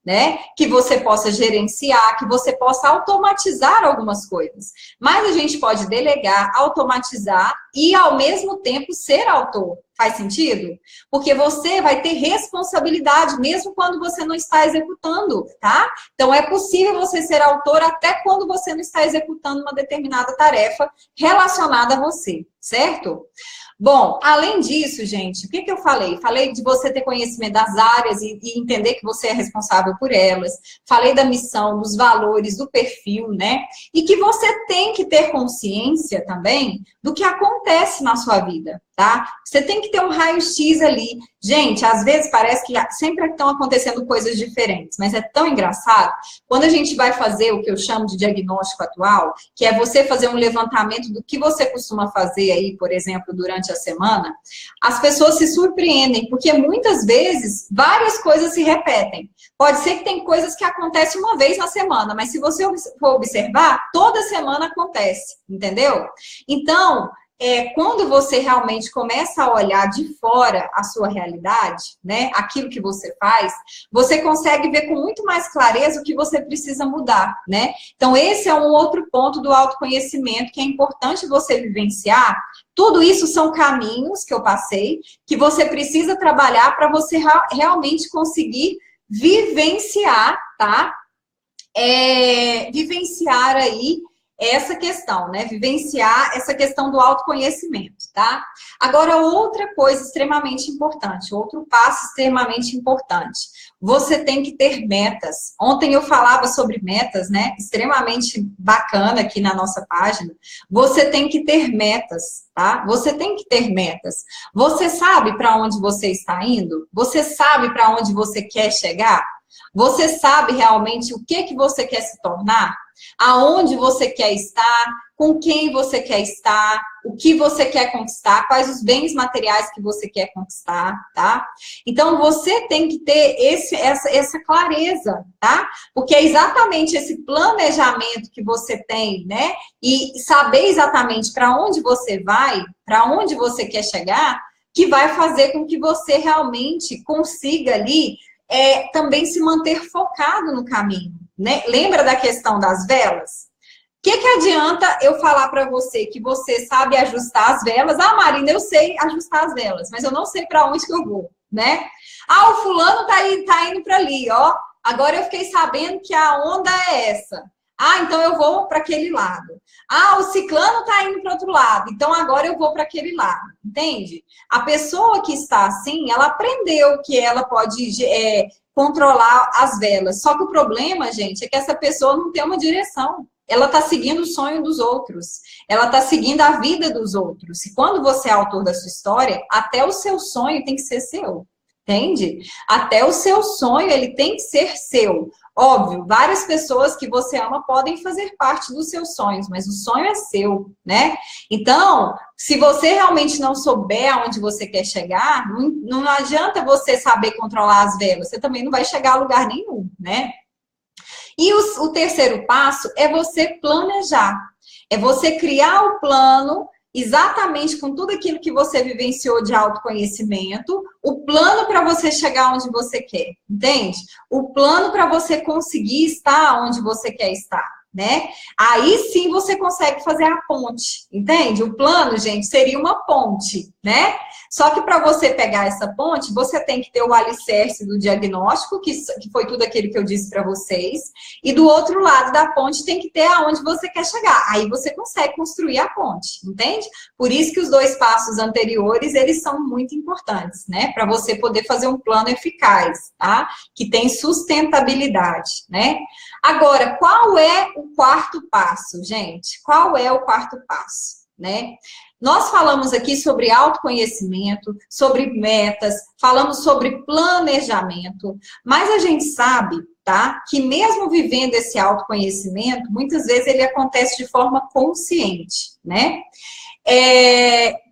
né? Que você possa gerenciar, que você possa automatizar algumas coisas. Mas a gente pode delegar, automatizar e, ao mesmo tempo, ser autor. Faz sentido? Porque você vai ter responsabilidade mesmo quando você não está executando, tá? Então, é possível você ser autor até quando você não está executando uma determinada tarefa relacionada a você, certo? Bom, além disso, gente, o que eu falei? Falei de você ter conhecimento das áreas e entender que você é responsável por elas. Falei da missão, dos valores, do perfil, né? E que você tem que ter consciência também do que acontece na sua vida, tá? Você tem que ter um raio-x ali. Gente, às vezes parece que sempre estão acontecendo coisas diferentes, mas é tão engraçado. Quando a gente vai fazer o que eu chamo de diagnóstico atual, que é você fazer um levantamento do que você costuma fazer aí, por exemplo, durante a semana, as pessoas se surpreendem, porque muitas vezes várias coisas se repetem. Pode ser que tem coisas que acontecem uma vez na semana, mas se você for observar, toda semana acontece, entendeu? Então, quando você realmente começa a olhar de fora a sua realidade, né, aquilo que você faz, você consegue ver com muito mais clareza o que você precisa mudar, né? Então, esse é um outro ponto do autoconhecimento que é importante você vivenciar. Tudo isso são caminhos que eu passei, que você precisa trabalhar para você realmente conseguir vivenciar, tá? Vivenciar aí essa questão, né? Vivenciar essa questão do autoconhecimento, tá? Agora, outra coisa extremamente importante, outro passo extremamente importante. Você tem que ter metas. Ontem eu falava sobre metas, né? Extremamente bacana aqui na nossa página. Você tem que ter metas, tá? Você tem que ter metas. Você sabe para onde você está indo? Você sabe para onde você quer chegar? Você sabe realmente o que você quer se tornar? Aonde você quer estar? Com quem você quer estar? O que você quer conquistar? Quais os bens materiais que você quer conquistar, tá? Então, você tem que ter essa clareza, tá? Porque é exatamente esse planejamento que você tem, né? E saber exatamente para onde você vai, para onde você quer chegar, que vai fazer com que você realmente consiga ali também se manter focado no caminho, né? Lembra da questão das velas? O que adianta eu falar para você que você sabe ajustar as velas? Ah, Marina, eu sei ajustar as velas, mas eu não sei para onde que eu vou, né? Ah, o fulano tá indo para ali, ó. Agora eu fiquei sabendo que a onda é essa. Ah, então eu vou para aquele lado. Ah, o ciclano está indo para outro lado, então agora eu vou para aquele lado, entende? A pessoa que está assim, ela aprendeu que ela pode controlar as velas. Só que o problema, gente, é que essa pessoa não tem uma direção. Ela está seguindo o sonho dos outros. Ela está seguindo a vida dos outros. E quando você é autor da sua história, até o seu sonho tem que ser seu. Entende? Até o seu sonho, ele tem que ser seu. Óbvio, várias pessoas que você ama podem fazer parte dos seus sonhos, mas o sonho é seu, né? Então, se você realmente não souber aonde você quer chegar, não adianta você saber controlar as velas, você também não vai chegar a lugar nenhum, né? E o terceiro passo é você planejar. É você criar o plano exatamente com tudo aquilo que você vivenciou de autoconhecimento, o plano para você chegar onde você quer, entende? O plano para você conseguir estar onde você quer estar, né? Aí sim você consegue fazer a ponte, entende? O plano, gente, seria uma ponte, né? Só que para você pegar essa ponte, você tem que ter o alicerce do diagnóstico, que foi tudo aquilo que eu disse para vocês, e do outro lado da ponte tem que ter aonde você quer chegar. Aí você consegue construir a ponte, entende? Por isso que os dois passos anteriores, eles são muito importantes, né? Para você poder fazer um plano eficaz, tá? Que tem sustentabilidade, né? Agora, qual é o quarto passo, gente? Qual é o quarto passo, né? Nós falamos aqui sobre autoconhecimento, sobre metas, falamos sobre planejamento, mas a gente sabe, tá, que mesmo vivendo esse autoconhecimento, muitas vezes ele acontece de forma consciente, né?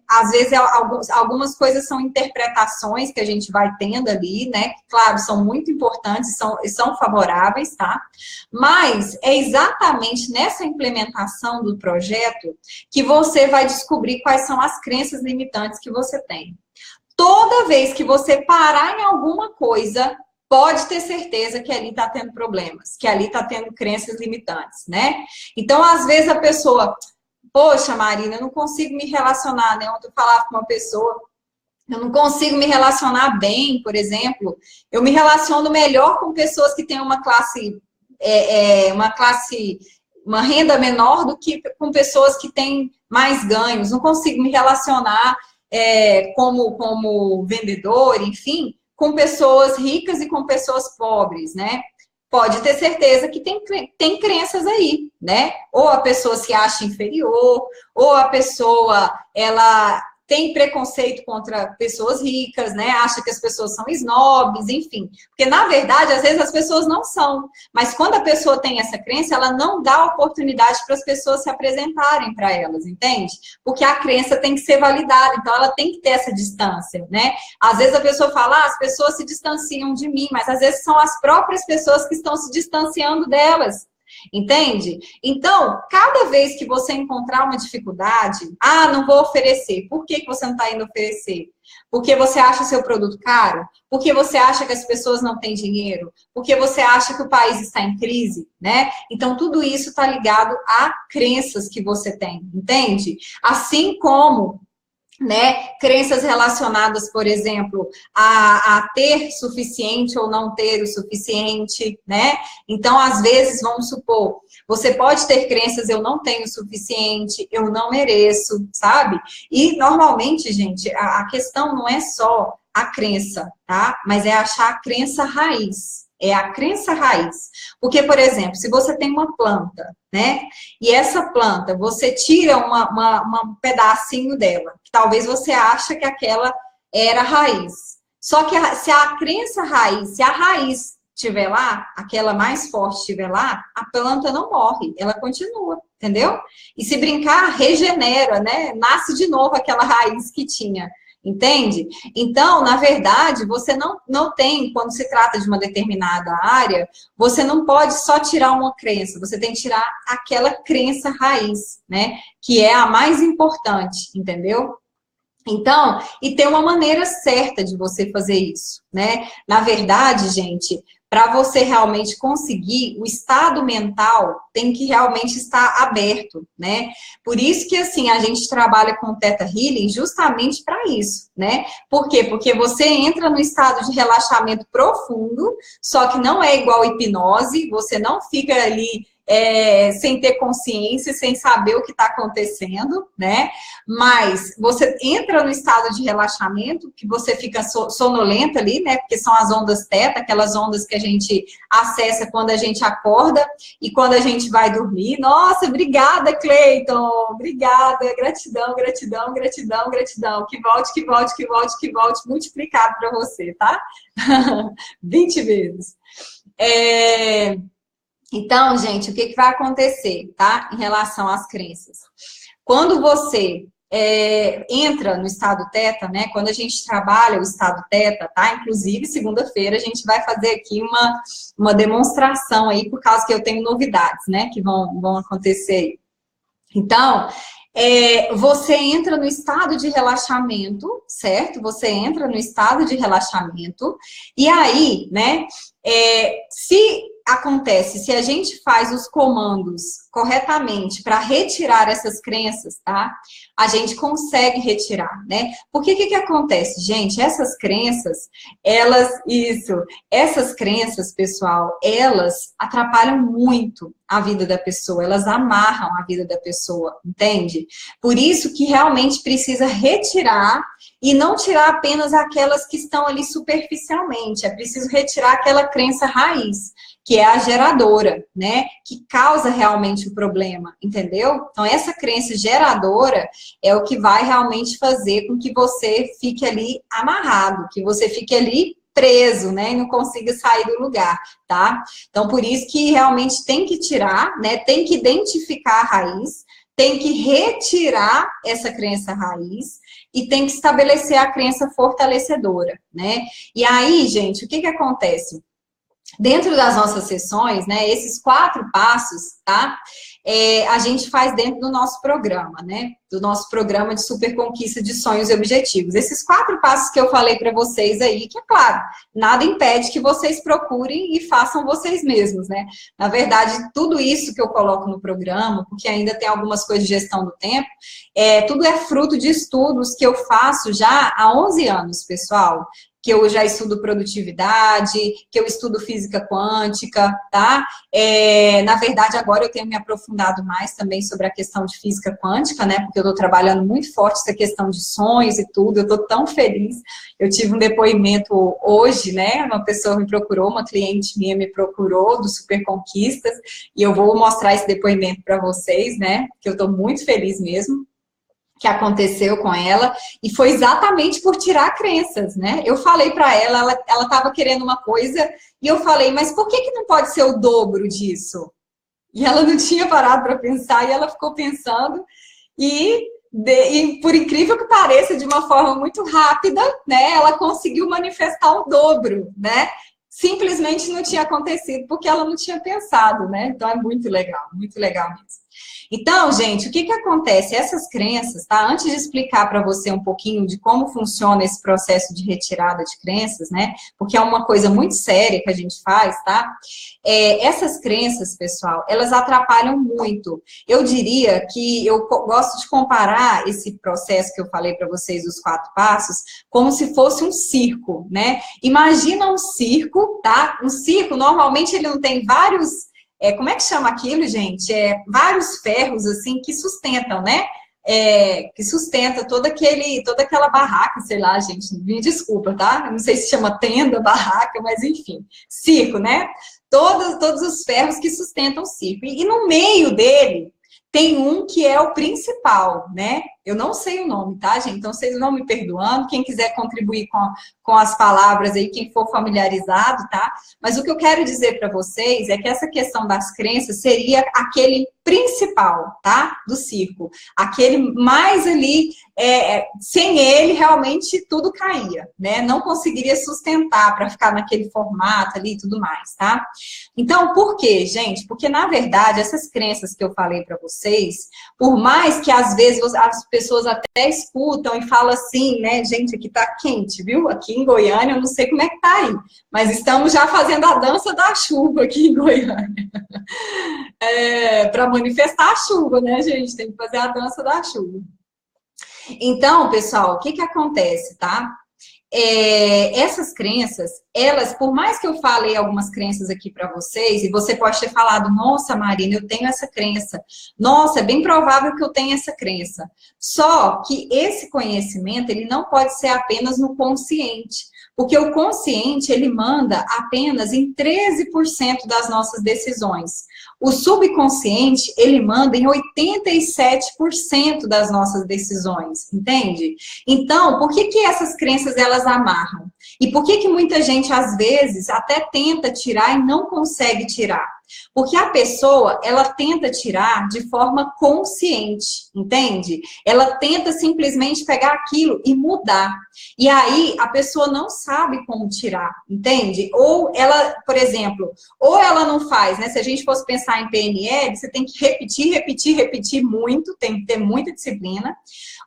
Às vezes, algumas coisas são interpretações que a gente vai tendo ali, né? Claro, são muito importantes, são favoráveis, tá? Mas é exatamente nessa implementação do projeto que você vai descobrir quais são as crenças limitantes que você tem. Toda vez que você parar em alguma coisa, pode ter certeza que ali está tendo problemas, que ali está tendo crenças limitantes, né? Então, às vezes, a pessoa... Poxa, Marina, eu não consigo me relacionar, né? Ontem eu falava com uma pessoa, eu não consigo me relacionar bem, por exemplo. Eu me relaciono melhor com pessoas que têm uma renda menor do que com pessoas que têm mais ganhos. Não consigo me relacionar como vendedor, enfim, com pessoas ricas e com pessoas pobres, né? Pode ter certeza que tem crenças aí, né? Ou a pessoa se acha inferior, ou a pessoa, ela tem preconceito contra pessoas ricas, né? Acha que as pessoas são snobs, enfim. Porque, na verdade, às vezes as pessoas não são. Mas quando a pessoa tem essa crença, ela não dá oportunidade para as pessoas se apresentarem para elas, entende? Porque a crença tem que ser validada, então ela tem que ter essa distância, né? Às vezes a pessoa fala, as pessoas se distanciam de mim, mas às vezes são as próprias pessoas que estão se distanciando delas. Entende? Então, cada vez que você encontrar uma dificuldade, não vou oferecer. Por que você não está indo oferecer? Porque você acha o seu produto caro? Porque você acha que as pessoas não têm dinheiro? Porque você acha que o país está em crise, né? Então, tudo isso está ligado a crenças que você tem, entende? Assim como, né, crenças relacionadas, por exemplo, a ter suficiente ou não ter o suficiente, né? Então, às vezes, vamos supor, você pode ter crenças, eu não tenho o suficiente, eu não mereço, sabe? E, normalmente, gente, a questão não é só a crença, tá? Mas é achar a crença raiz. É a crença raiz. Porque, por exemplo, se você tem uma planta, né? E essa planta, você tira um pedacinho dela. Talvez você ache que aquela era a raiz. Só que se a crença raiz, se a raiz estiver lá, aquela mais forte estiver lá, a planta não morre, ela continua, entendeu? E se brincar, regenera, né? Nasce de novo aquela raiz que tinha. Entende? Então, na verdade, você não tem, quando se trata de uma determinada área, você não pode só tirar uma crença, você tem que tirar aquela crença raiz, né? Que é a mais importante, entendeu? Então, e tem uma maneira certa de você fazer isso, né? Na verdade, gente, para você realmente conseguir, o estado mental tem que realmente estar aberto, né? Por isso que, assim, a gente trabalha com o Theta Healing justamente para isso, né? Por quê? Porque você entra no estado de relaxamento profundo, só que não é igual hipnose, você não fica ali sem ter consciência, sem saber o que está acontecendo, né? Mas você entra no estado de relaxamento, que você fica sonolenta ali, né? Porque são as ondas teta, aquelas ondas que a gente acessa quando a gente acorda e quando a gente vai dormir. Nossa, obrigada, Cleiton! Obrigada, gratidão, gratidão, gratidão, gratidão. Que volte, que volte, que volte, que volte, multiplicado para você, tá? 20 vezes. Então, gente, o que vai acontecer, tá? Em relação às crenças. Quando você entra no estado teta, né? Quando a gente trabalha o estado teta, tá? Inclusive, segunda-feira a gente vai fazer aqui uma demonstração aí, por causa que eu tenho novidades, né? Que vão acontecer aí. Então, você entra no estado de relaxamento, certo? Você entra no estado de relaxamento, e aí, né? Se a gente faz os comandos corretamente para retirar essas crenças, tá? A gente consegue retirar, né? Porque que acontece, gente? Essas crenças, essas crenças, pessoal, elas atrapalham muito a vida da pessoa, elas amarram a vida da pessoa, entende? Por isso que realmente precisa retirar e não tirar apenas aquelas que estão ali superficialmente, é preciso retirar aquela crença raiz, que é a geradora, né? Que causa realmente o problema, entendeu? Então, essa crença geradora é o que vai realmente fazer com que você fique ali amarrado, que você fique ali preso, né? E não consiga sair do lugar, tá? Então, por isso que realmente tem que tirar, né? Tem que identificar a raiz, tem que retirar essa crença raiz e tem que estabelecer a crença fortalecedora, né? E aí, gente, o que acontece? Dentro das nossas sessões, né, esses 4 passos, tá? A gente faz dentro do nosso programa, né? Do nosso programa de super conquista de sonhos e objetivos. Esses 4 passos que eu falei para vocês aí, que é claro, nada impede que vocês procurem e façam vocês mesmos, né? Na verdade, tudo isso que eu coloco no programa, porque ainda tem algumas coisas de gestão do tempo, tudo é fruto de estudos que eu faço já há 11 anos, pessoal. Que eu já estudo produtividade, que eu estudo física quântica, tá? Na verdade, agora eu tenho me aprofundado mais também sobre a questão de física quântica, né? Porque eu estou trabalhando muito forte essa questão de sonhos e tudo, eu estou tão feliz. Eu tive um depoimento hoje, né? Uma pessoa me procurou, uma cliente minha me procurou do Super Conquistas, e eu vou mostrar esse depoimento para vocês, né? Que eu estou muito feliz mesmo. Que aconteceu com ela, e foi exatamente por tirar crenças, né? Eu falei para ela estava querendo uma coisa, e eu falei, mas por que não pode ser o dobro disso? E ela não tinha parado para pensar, e ela ficou pensando, e por incrível que pareça, de uma forma muito rápida, né? Ela conseguiu manifestar o dobro, né? simplesmente não tinha acontecido, porque ela não tinha pensado, né? Então é muito legal mesmo. Então, gente, o que que acontece? Essas crenças, tá? Antes de explicar para você um pouquinho de como funciona esse processo de retirada de crenças, né? Porque é uma coisa muito séria que a gente faz, tá? Essas crenças, pessoal, elas atrapalham muito. Eu diria que eu gosto de comparar esse processo que eu falei para vocês, os 4 passos, como se fosse um circo, né? Imagina um circo, tá? Um circo, normalmente ele não tem vários... como é que chama aquilo, gente? Vários ferros, assim, que sustentam, né? Que sustenta toda aquela barraca, sei lá, gente, me desculpa, tá? Eu não sei se chama tenda, barraca, mas enfim, circo, né? Todos os ferros que sustentam o circo. E no meio dele tem um que é o principal, né? Eu não sei o nome, tá, gente? Então, vocês vão me perdoando. Quem quiser contribuir com as palavras aí, quem for familiarizado, tá? Mas o que eu quero dizer para vocês é que essa questão das crenças seria aquele principal, tá? Do circo. Aquele mais ali, sem ele, realmente tudo caía, né? Não conseguiria sustentar para ficar naquele formato ali e tudo mais, tá? Então, por quê, gente? Porque, na verdade, essas crenças que eu falei para vocês, por mais que às vezes as pessoas até escutam e falam assim, né? Gente, aqui tá quente, viu? Aqui em Goiânia, eu não sei como é que tá aí, mas estamos já fazendo a dança da chuva aqui em Goiânia. Para manifestar a chuva, né, gente? Tem que fazer a dança da chuva. Então, pessoal, o que que acontece, tá? Essas crenças, elas, por mais que eu falei algumas crenças aqui para vocês, e você pode ter falado, nossa, Marina, eu tenho essa crença. Nossa, é bem provável que eu tenha essa crença. Só que esse conhecimento, ele não pode ser apenas no consciente. Porque o consciente, ele manda apenas em 13% das nossas decisões. O subconsciente, ele manda em 87% das nossas decisões, entende? Então, por que que essas crenças, elas amarram? E por que que muita gente, às vezes, até tenta tirar e não consegue tirar? Porque a pessoa, ela tenta tirar de forma consciente, entende? Ela tenta simplesmente pegar aquilo e mudar. E aí, a pessoa não sabe como tirar, entende? Ou ela, por exemplo, ou ela não faz, né? Se a gente fosse pensar em PNL, você tem que repetir muito, tem que ter muita disciplina.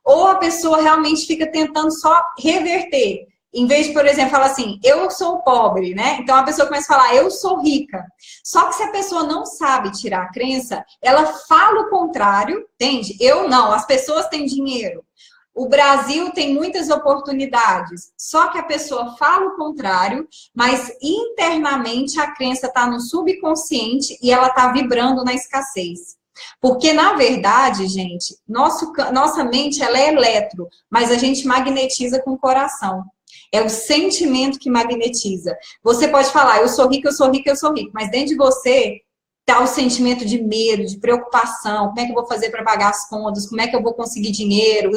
Ou a pessoa realmente fica tentando só reverter. Em vez de, por exemplo, falar assim, eu sou pobre, né? Então a pessoa começa a falar, eu sou rica. Só que se a pessoa não sabe tirar a crença, ela fala o contrário, entende? Eu não, as pessoas têm dinheiro. O Brasil tem muitas oportunidades. Só que a pessoa fala o contrário, mas internamente a crença está no subconsciente e ela está vibrando na escassez. Porque, na verdade, gente, nossa mente ela é eletro, mas a gente magnetiza com o coração. É o sentimento que magnetiza. Você pode falar, eu sou rico, eu sou rico, eu sou rico. Mas dentro de você está o sentimento de medo, de preocupação. Como é que eu vou fazer para pagar as contas? Como é que eu vou conseguir dinheiro?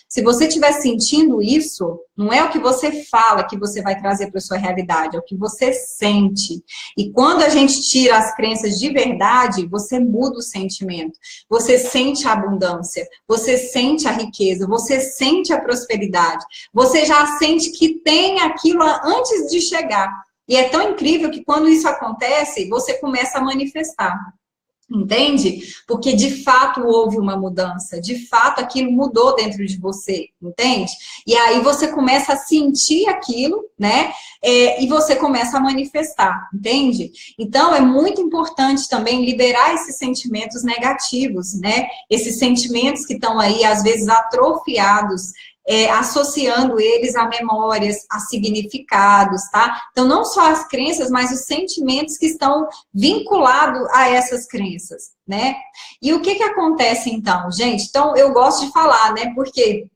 Se você estiver sentindo isso, não é o que você fala que você vai trazer para a sua realidade. É o que você sente. E quando a gente tira as crenças de verdade, você muda o sentimento. Você sente a abundância. Você sente a riqueza. Você sente a prosperidade. Você já sente que tem aquilo antes de chegar. E é tão incrível que quando isso acontece, você começa a manifestar. Entende? Porque de fato houve uma mudança, de fato aquilo mudou dentro de você, entende? E aí você começa a sentir aquilo, né? E você começa a manifestar, entende? Então é muito importante também liberar esses sentimentos negativos, né? Esses sentimentos que estão aí, às vezes, atrofiados. Associando eles a memórias, a significados, tá? Então, não só as crenças, mas os sentimentos que estão vinculados a essas crenças, né? E o que que acontece, então, gente? Então, eu gosto de falar, né? Porque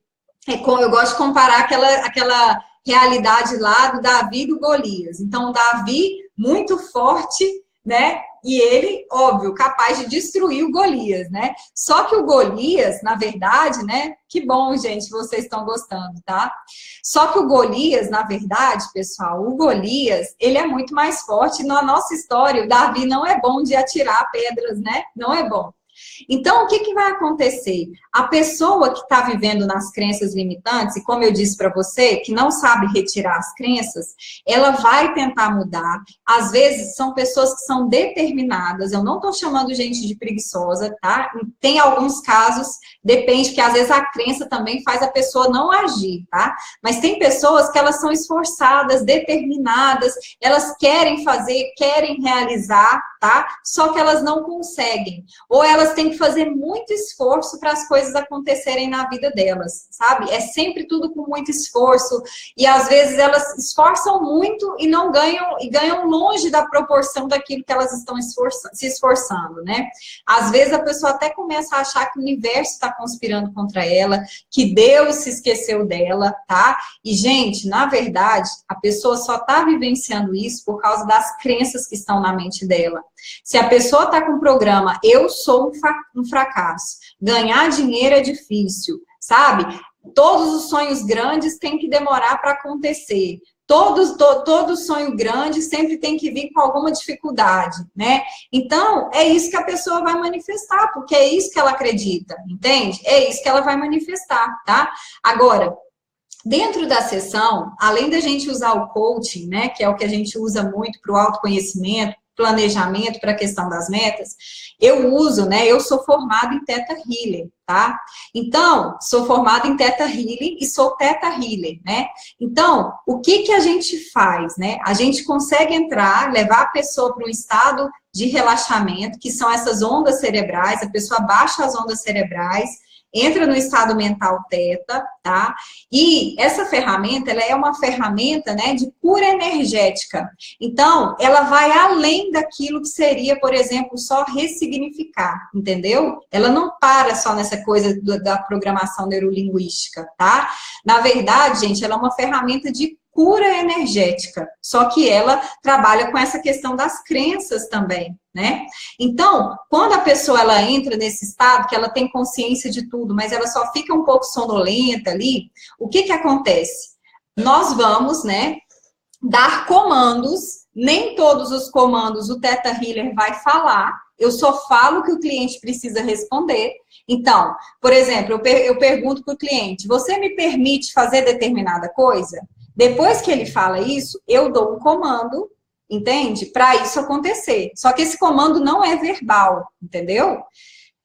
eu gosto de comparar aquela realidade lá do Davi e do Golias. Então, o Davi, muito forte, né? E ele, óbvio, capaz de destruir o Golias, né? Só que o Golias, na verdade, né? Que bom, gente, vocês estão gostando, tá? Só que o Golias, na verdade, pessoal, o Golias, ele é muito mais forte. Na nossa história, o Davi não é bom de atirar pedras, né? Não é bom. Então, o que que vai acontecer? A pessoa que está vivendo nas crenças limitantes, e como eu disse para você, que não sabe retirar as crenças, ela vai tentar mudar. Às vezes, são pessoas que são determinadas. Eu não estou chamando gente de preguiçosa, tá? Tem alguns casos, depende, que às vezes a crença também faz a pessoa não agir, tá? Mas tem pessoas que elas são esforçadas, determinadas, elas querem fazer, querem realizar, tá? Só que elas não conseguem. Ou elas têm que fazer muito esforço para as coisas acontecerem na vida delas, sabe? É sempre tudo com muito esforço. E às vezes elas esforçam muito e não ganham, e ganham longe da proporção daquilo que elas estão se esforçando, né? Às vezes a pessoa até começa a achar que o universo está conspirando contra ela, que Deus se esqueceu dela, tá? E, gente, na verdade, a pessoa só está vivenciando isso por causa das crenças que estão na mente dela. Se a pessoa está com o programa, eu sou um fracasso, ganhar dinheiro é difícil, sabe? Todos os sonhos grandes têm que demorar para acontecer. Todo sonho grande sempre tem que vir com alguma dificuldade, né? Então, é isso que a pessoa vai manifestar, porque é isso que ela acredita, entende? É isso que ela vai manifestar, tá? Agora, dentro da sessão, além da gente usar o coaching, né, que é o que a gente usa muito para o autoconhecimento, planejamento para a questão das metas, eu uso, né, eu sou formada em Theta Healing, tá? Então, sou formada em Theta Healing e sou Theta Healer, né? Então, o que que a gente faz, né? A gente consegue entrar, levar a pessoa para um estado de relaxamento, que são essas ondas cerebrais, a pessoa baixa as ondas cerebrais, entra no estado mental teta, tá? E essa ferramenta, ela é uma ferramenta, né, de cura energética. Então, ela vai além daquilo que seria, por exemplo, só ressignificar, entendeu? Ela não para só nessa coisa da programação neurolinguística, tá? Na verdade, gente, ela é uma ferramenta de cura energética, só que ela trabalha com essa questão das crenças também, né? Então, quando a pessoa ela entra nesse estado, que ela tem consciência de tudo, mas ela só fica um pouco sonolenta ali, o que que acontece? Nós vamos, né, dar comandos, nem todos os comandos o Theta Healer vai falar, eu só falo que o cliente precisa responder. Então, por exemplo, eu pergunto para o cliente, você me permite fazer determinada coisa? Depois que ele fala isso, eu dou um comando, entende? Para isso acontecer. Só que esse comando não é verbal, entendeu?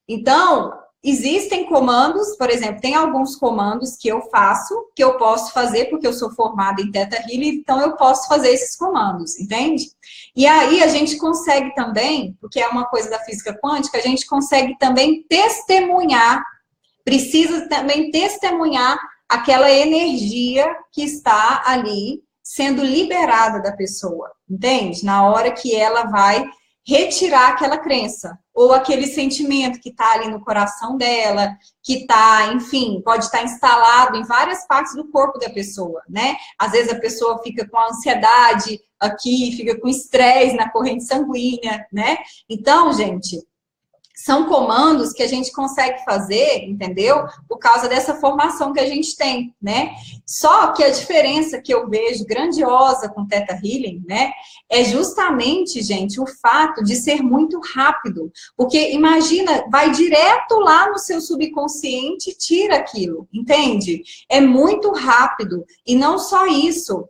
Então, existem comandos, por exemplo, tem alguns comandos que eu faço, que eu posso fazer porque eu sou formada em Theta Healing, então eu posso fazer esses comandos, entende? E aí a gente consegue também, porque é uma coisa da física quântica, a gente consegue também testemunhar, precisa também testemunhar aquela energia que está ali sendo liberada da pessoa, entende? Na hora que ela vai retirar aquela crença, ou aquele sentimento que está ali no coração dela, que está, enfim, pode estar instalado em várias partes do corpo da pessoa, né? Às vezes a pessoa fica com ansiedade aqui, fica com estresse na corrente sanguínea, né? Então, gente, são comandos que a gente consegue fazer, entendeu? Por causa dessa formação que a gente tem, né? Só que a diferença que eu vejo grandiosa com Theta Healing, né? É justamente, gente, o fato de ser muito rápido. Porque, imagina, vai direto lá no seu subconsciente e tira aquilo, entende? É muito rápido. E não só isso.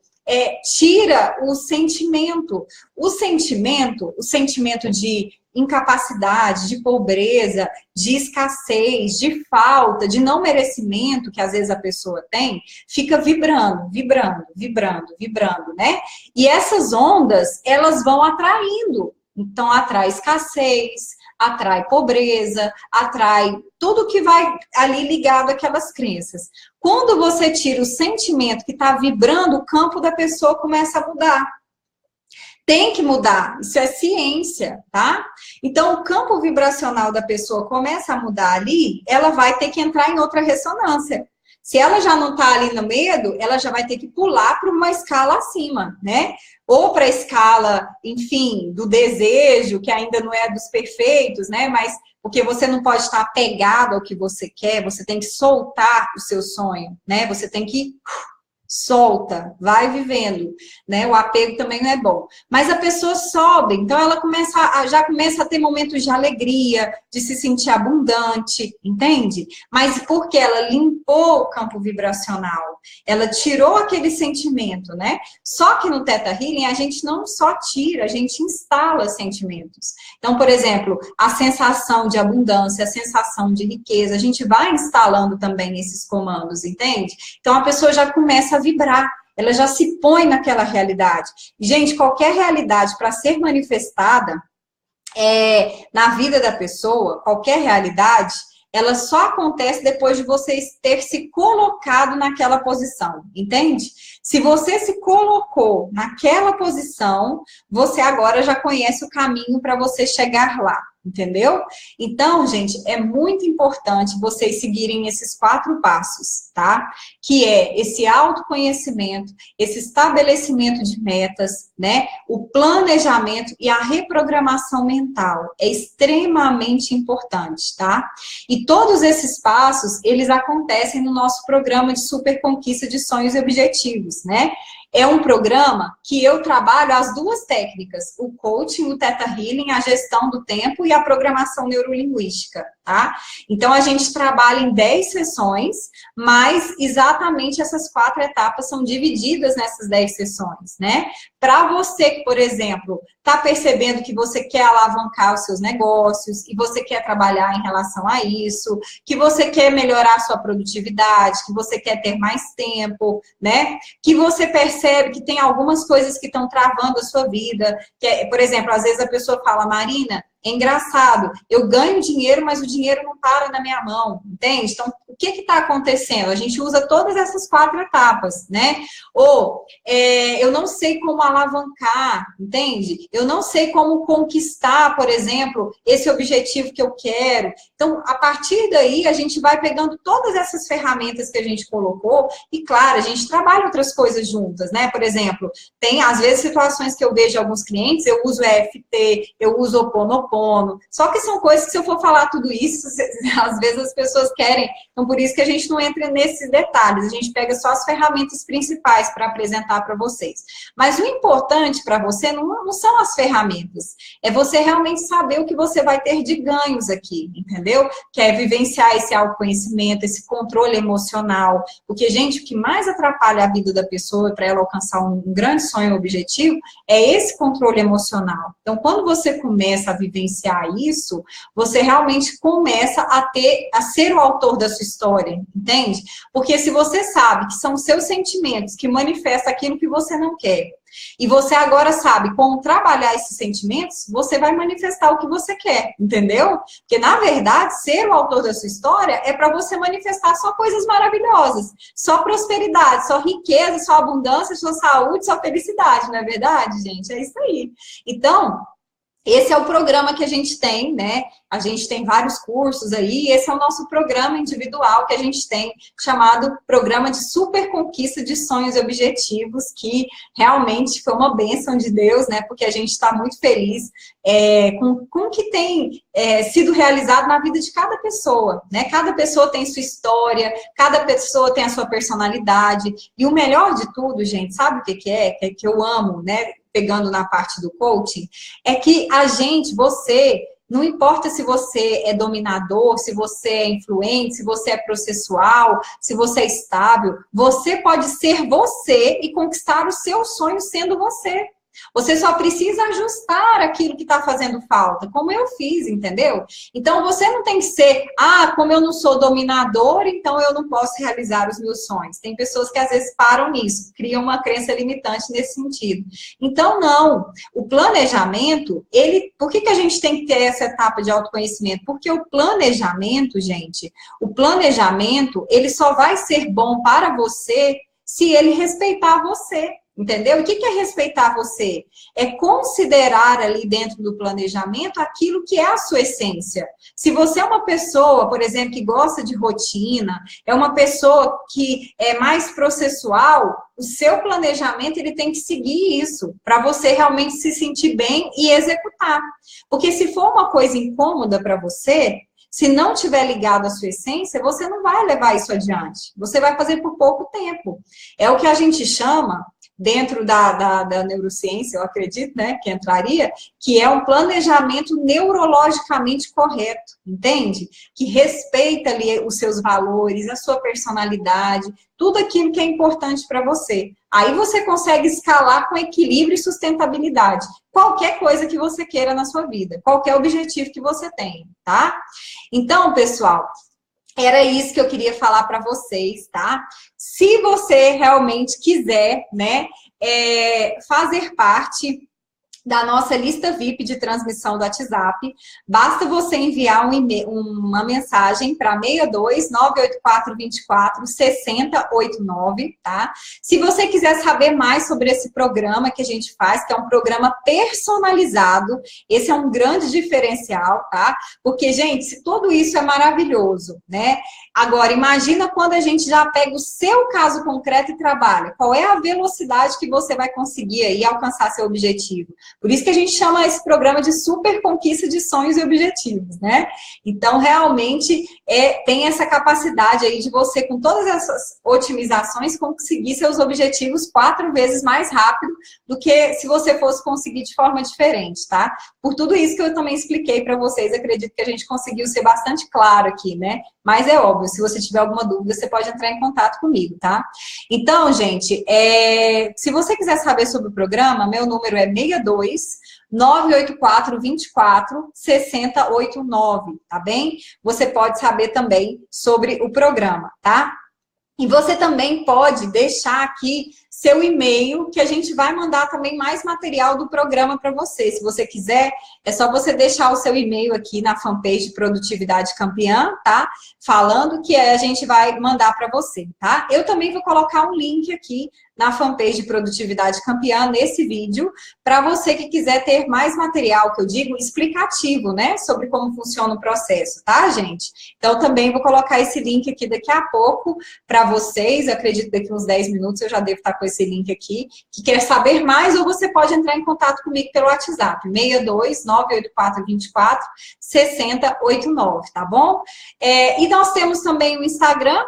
Tira o sentimento. O sentimento de incapacidade, de pobreza, de escassez, de falta, de não merecimento que às vezes a pessoa tem, fica vibrando, né? E essas ondas, elas vão atraindo. Então, atrai escassez, atrai pobreza, atrai tudo que vai ali ligado àquelas crenças. Quando você tira o sentimento que está vibrando, o campo da pessoa começa a mudar. Tem que mudar, isso é ciência, tá? Então, o campo vibracional da pessoa começa a mudar ali, ela vai ter que entrar em outra ressonância. Se ela já não tá ali no medo, ela já vai ter que pular para uma escala acima, né? Ou para a escala, enfim, do desejo, que ainda não é dos perfeitos, né? Mas porque você não pode estar apegado ao que você quer, você tem que soltar o seu sonho, né? Você tem que solta, vai vivendo, né? O apego também não é bom. Mas a pessoa sobe, então ela já começa a ter momentos de alegria, de se sentir abundante, entende? Mas porque ela limpou o campo vibracional, ela tirou aquele sentimento, né? Só que no Theta Healing a gente não só tira, a gente instala sentimentos. Então, por exemplo, a sensação de abundância, a sensação de riqueza, a gente vai instalando também esses comandos, entende? Então a pessoa já começa a vibrar, ela já se põe naquela realidade. Gente, qualquer realidade para ser manifestada na vida da pessoa, qualquer realidade, ela só acontece depois de você ter se colocado naquela posição, entende? Se você se colocou naquela posição, você agora já conhece o caminho para você chegar lá. Entendeu? Então, gente, é muito importante vocês seguirem esses 4 passos, tá? Que é esse autoconhecimento, esse estabelecimento de metas, né? O planejamento e a reprogramação mental. É extremamente importante, tá? E todos esses passos, eles acontecem no nosso programa de super conquista de sonhos e objetivos, né? É um programa que eu trabalho as 2 técnicas, o coaching, o Theta Healing, a gestão do tempo e a programação neurolinguística, tá? Então, a gente trabalha em 10 sessões, mas exatamente essas 4 etapas são divididas nessas 10 sessões, né? Para você que, por exemplo, está percebendo que você quer alavancar os seus negócios e você quer trabalhar em relação a isso, que você quer melhorar a sua produtividade, que você quer ter mais tempo, né? Que você percebe que tem algumas coisas que estão travando a sua vida. Que é, por exemplo, às vezes a pessoa fala, Marina, é engraçado, eu ganho dinheiro, mas o dinheiro não para na minha mão, entende? Então, o que está acontecendo? A gente usa todas essas 4 etapas, né? Ou, eu não sei como alavancar, entende? Eu não sei como conquistar, por exemplo, esse objetivo que eu quero. Então, a partir daí, a gente vai pegando todas essas ferramentas que a gente colocou e, claro, a gente trabalha outras coisas juntas, né? Por exemplo, tem, às vezes, situações que eu vejo alguns clientes, eu uso EFT, eu uso o Ho'oponopono, só que são coisas que se eu for falar tudo isso, às vezes as pessoas querem, então por isso que a gente não entra nesses detalhes, a gente pega só as ferramentas principais para apresentar para vocês. Mas o importante para você não são as ferramentas, é você realmente saber o que você vai ter de ganhos aqui, entendeu? Que é vivenciar esse autoconhecimento, esse controle emocional, porque, gente, o que mais atrapalha a vida da pessoa para ela alcançar um grande sonho, um objetivo, é esse controle emocional. Então, quando você começa a vivenciar isso, você realmente começa a ser o autor da sua história, entende? Porque se você sabe que são os seus sentimentos que manifestam aquilo que você não quer, e você agora sabe como trabalhar esses sentimentos, você vai manifestar o que você quer, entendeu? Porque, na verdade, ser o autor da sua história é para você manifestar só coisas maravilhosas, só prosperidade, só riqueza, só abundância, só saúde, só felicidade, não é verdade, gente? É isso aí. Então, esse é o programa que a gente tem, né? A gente tem vários cursos aí, esse é o nosso programa individual que a gente tem, chamado Programa de Super Conquista de Sonhos e Objetivos, que realmente foi uma bênção de Deus, né? Porque a gente está muito feliz com o que tem sido realizado na vida de cada pessoa, né? Cada pessoa tem sua história, cada pessoa tem a sua personalidade, e o melhor de tudo, gente, sabe o que é? Que eu amo, né? Pegando na parte do coaching, é que a gente, você, não importa se você é dominador, se você é influente, se você é processual, se você é estável, você pode ser você e conquistar os seus sonhos sendo você. Você só precisa ajustar aquilo que está fazendo falta, como eu fiz, entendeu? Então, você não tem que ser, como eu não sou dominador, então eu não posso realizar os meus sonhos. Tem pessoas que às vezes param nisso, criam uma crença limitante nesse sentido. Então, não. O planejamento, por que a gente tem que ter essa etapa de autoconhecimento? Porque o planejamento, gente, ele só vai ser bom para você se ele respeitar você. Entendeu? E o que é respeitar você? É considerar ali dentro do planejamento aquilo que é a sua essência. Se você é uma pessoa, por exemplo, que gosta de rotina, é uma pessoa que é mais processual, o seu planejamento ele tem que seguir isso, para você realmente se sentir bem e executar. Porque se for uma coisa incômoda para você, Se não tiver ligado à sua essência, você não vai levar isso adiante. Você vai fazer por pouco tempo. É o que a gente chama, dentro da neurociência, eu acredito, né, que entraria, que é um planejamento neurologicamente correto, entende? Que respeita ali os seus valores, a sua personalidade, tudo aquilo que é importante para você. Aí você consegue escalar com equilíbrio e sustentabilidade. Qualquer coisa que você queira na sua vida, qualquer objetivo que você tenha, tá? Então, pessoal, era isso que eu queria falar para vocês, tá? Se você realmente quiser, né, fazer parte da nossa lista VIP de transmissão do WhatsApp, basta você enviar uma mensagem para 62 984 24 6089, tá? Se você quiser saber mais sobre esse programa que a gente faz, que é um programa personalizado, esse é um grande diferencial, tá? Porque, gente, se tudo isso é maravilhoso, né? Agora, imagina quando a gente já pega o seu caso concreto e trabalha. Qual é a velocidade que você vai conseguir aí alcançar seu objetivo? Por isso que a gente chama esse programa de super conquista de sonhos e objetivos, né? Então, realmente, tem essa capacidade aí de você, com todas essas otimizações, conseguir seus objetivos 4 vezes mais rápido do que se você fosse conseguir de forma diferente, tá? Por tudo isso que eu também expliquei para vocês, acredito que a gente conseguiu ser bastante claro aqui, né? Mas é óbvio, se você tiver alguma dúvida, você pode entrar em contato comigo, tá? Então, gente, se você quiser saber sobre o programa, meu número é 62 984 24 6089, tá bem? Você pode saber também sobre o programa, tá? E você também pode deixar aqui seu e-mail, que a gente vai mandar também mais material do programa para você. Se você quiser, é só você deixar o seu e-mail aqui na fanpage Produtividade Campeã, tá? Falando que a gente vai mandar para você, tá? Eu também vou colocar um link aqui na fanpage Produtividade Campeã, nesse vídeo, para você que quiser ter mais material, que eu digo, explicativo, né? Sobre como funciona o processo, tá, gente? Então, também vou colocar esse link aqui daqui a pouco para vocês. Eu acredito que daqui uns 10 minutos eu já devo estar com esse link aqui. Que quer saber mais, ou você pode entrar em contato comigo pelo WhatsApp, 62 984 24 6089, tá bom? E nós temos também o Instagram,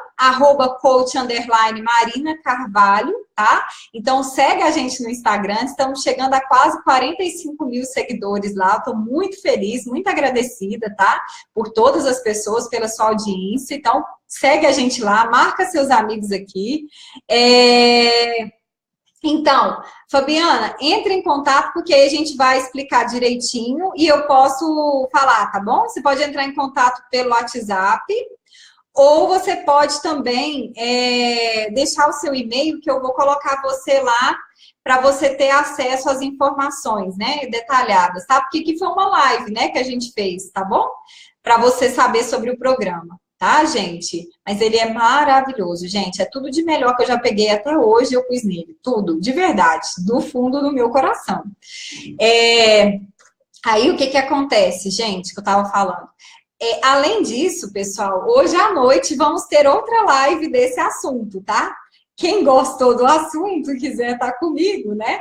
@coach_Marina Carvalho, tá? Então, segue a gente no Instagram, estamos chegando a quase 45 mil seguidores lá, estou muito feliz, muito agradecida, tá? Por todas as pessoas, pela sua audiência, então, segue a gente lá, marca seus amigos aqui. Então, Fabiana, entre em contato, porque aí a gente vai explicar direitinho e eu posso falar, tá bom? Você pode entrar em contato pelo WhatsApp, ou você pode também deixar o seu e-mail, que eu vou colocar você lá para você ter acesso às informações, né, detalhadas, tá? Porque aqui foi uma live, né, que a gente fez, tá bom? Para você saber sobre o programa, tá, gente? Mas ele é maravilhoso, gente. É tudo de melhor que eu já peguei até hoje, eu pus nele. Tudo, de verdade, do fundo do meu coração. Aí, o que acontece, gente, que eu tava falando? Além disso, pessoal, hoje à noite vamos ter outra live desse assunto, tá? Quem gostou do assunto e quiser estar comigo, né?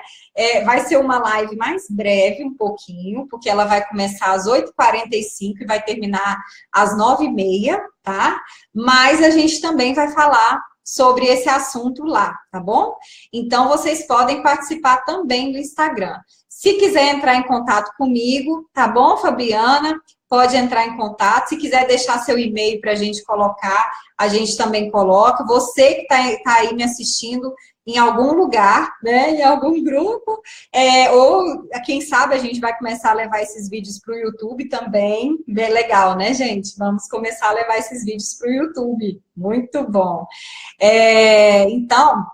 Vai ser uma live mais breve, um pouquinho, porque ela vai começar às 8h45 e vai terminar às 9h30, tá? Mas a gente também vai falar sobre esse assunto lá, tá bom? Então, vocês podem participar também do Instagram. Se quiser entrar em contato comigo, tá bom, Fabiana? Pode entrar em contato. Se quiser deixar seu e-mail para a gente colocar, a gente também coloca. Você que tá aí me assistindo em algum lugar, né, em algum grupo, ou quem sabe a gente vai começar a levar esses vídeos para o YouTube também. Bem legal, né, gente? Vamos começar a levar esses vídeos para o YouTube. Muito bom. Então,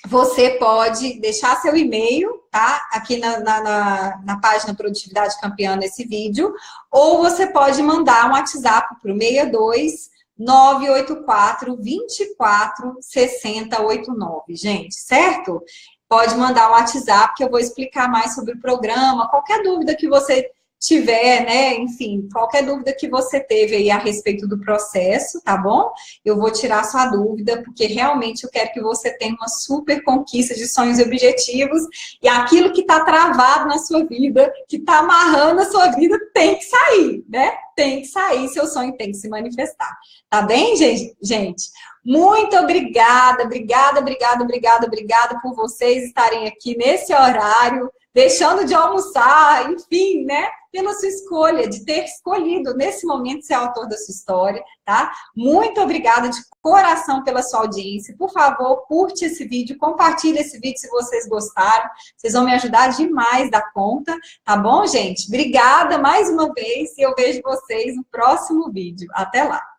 você pode deixar seu e-mail, tá? Aqui na página Produtividade Campeã nesse vídeo, ou você pode mandar um WhatsApp para o 62 984 24 6089, gente, certo? Pode mandar um WhatsApp que eu vou explicar mais sobre o programa, qualquer dúvida que você tiver, né, enfim, qualquer dúvida que você teve aí a respeito do processo, tá bom? Eu vou tirar sua dúvida, porque realmente eu quero que você tenha uma super conquista de sonhos e objetivos, e aquilo que tá travado na sua vida, que tá amarrando a sua vida, tem que sair, né? tem que sair, seu sonho tem que se manifestar. Tá bem, gente? Muito obrigada, obrigada por vocês estarem aqui nesse horário, deixando de almoçar, enfim, né? Pela sua escolha, de ter escolhido nesse momento ser autor da sua história, tá? Muito obrigada de coração pela sua audiência. Por favor, curte esse vídeo, compartilhe esse vídeo se vocês gostaram. Vocês vão me ajudar demais da conta, tá bom, gente? Obrigada mais uma vez e eu vejo vocês no próximo vídeo. Até lá!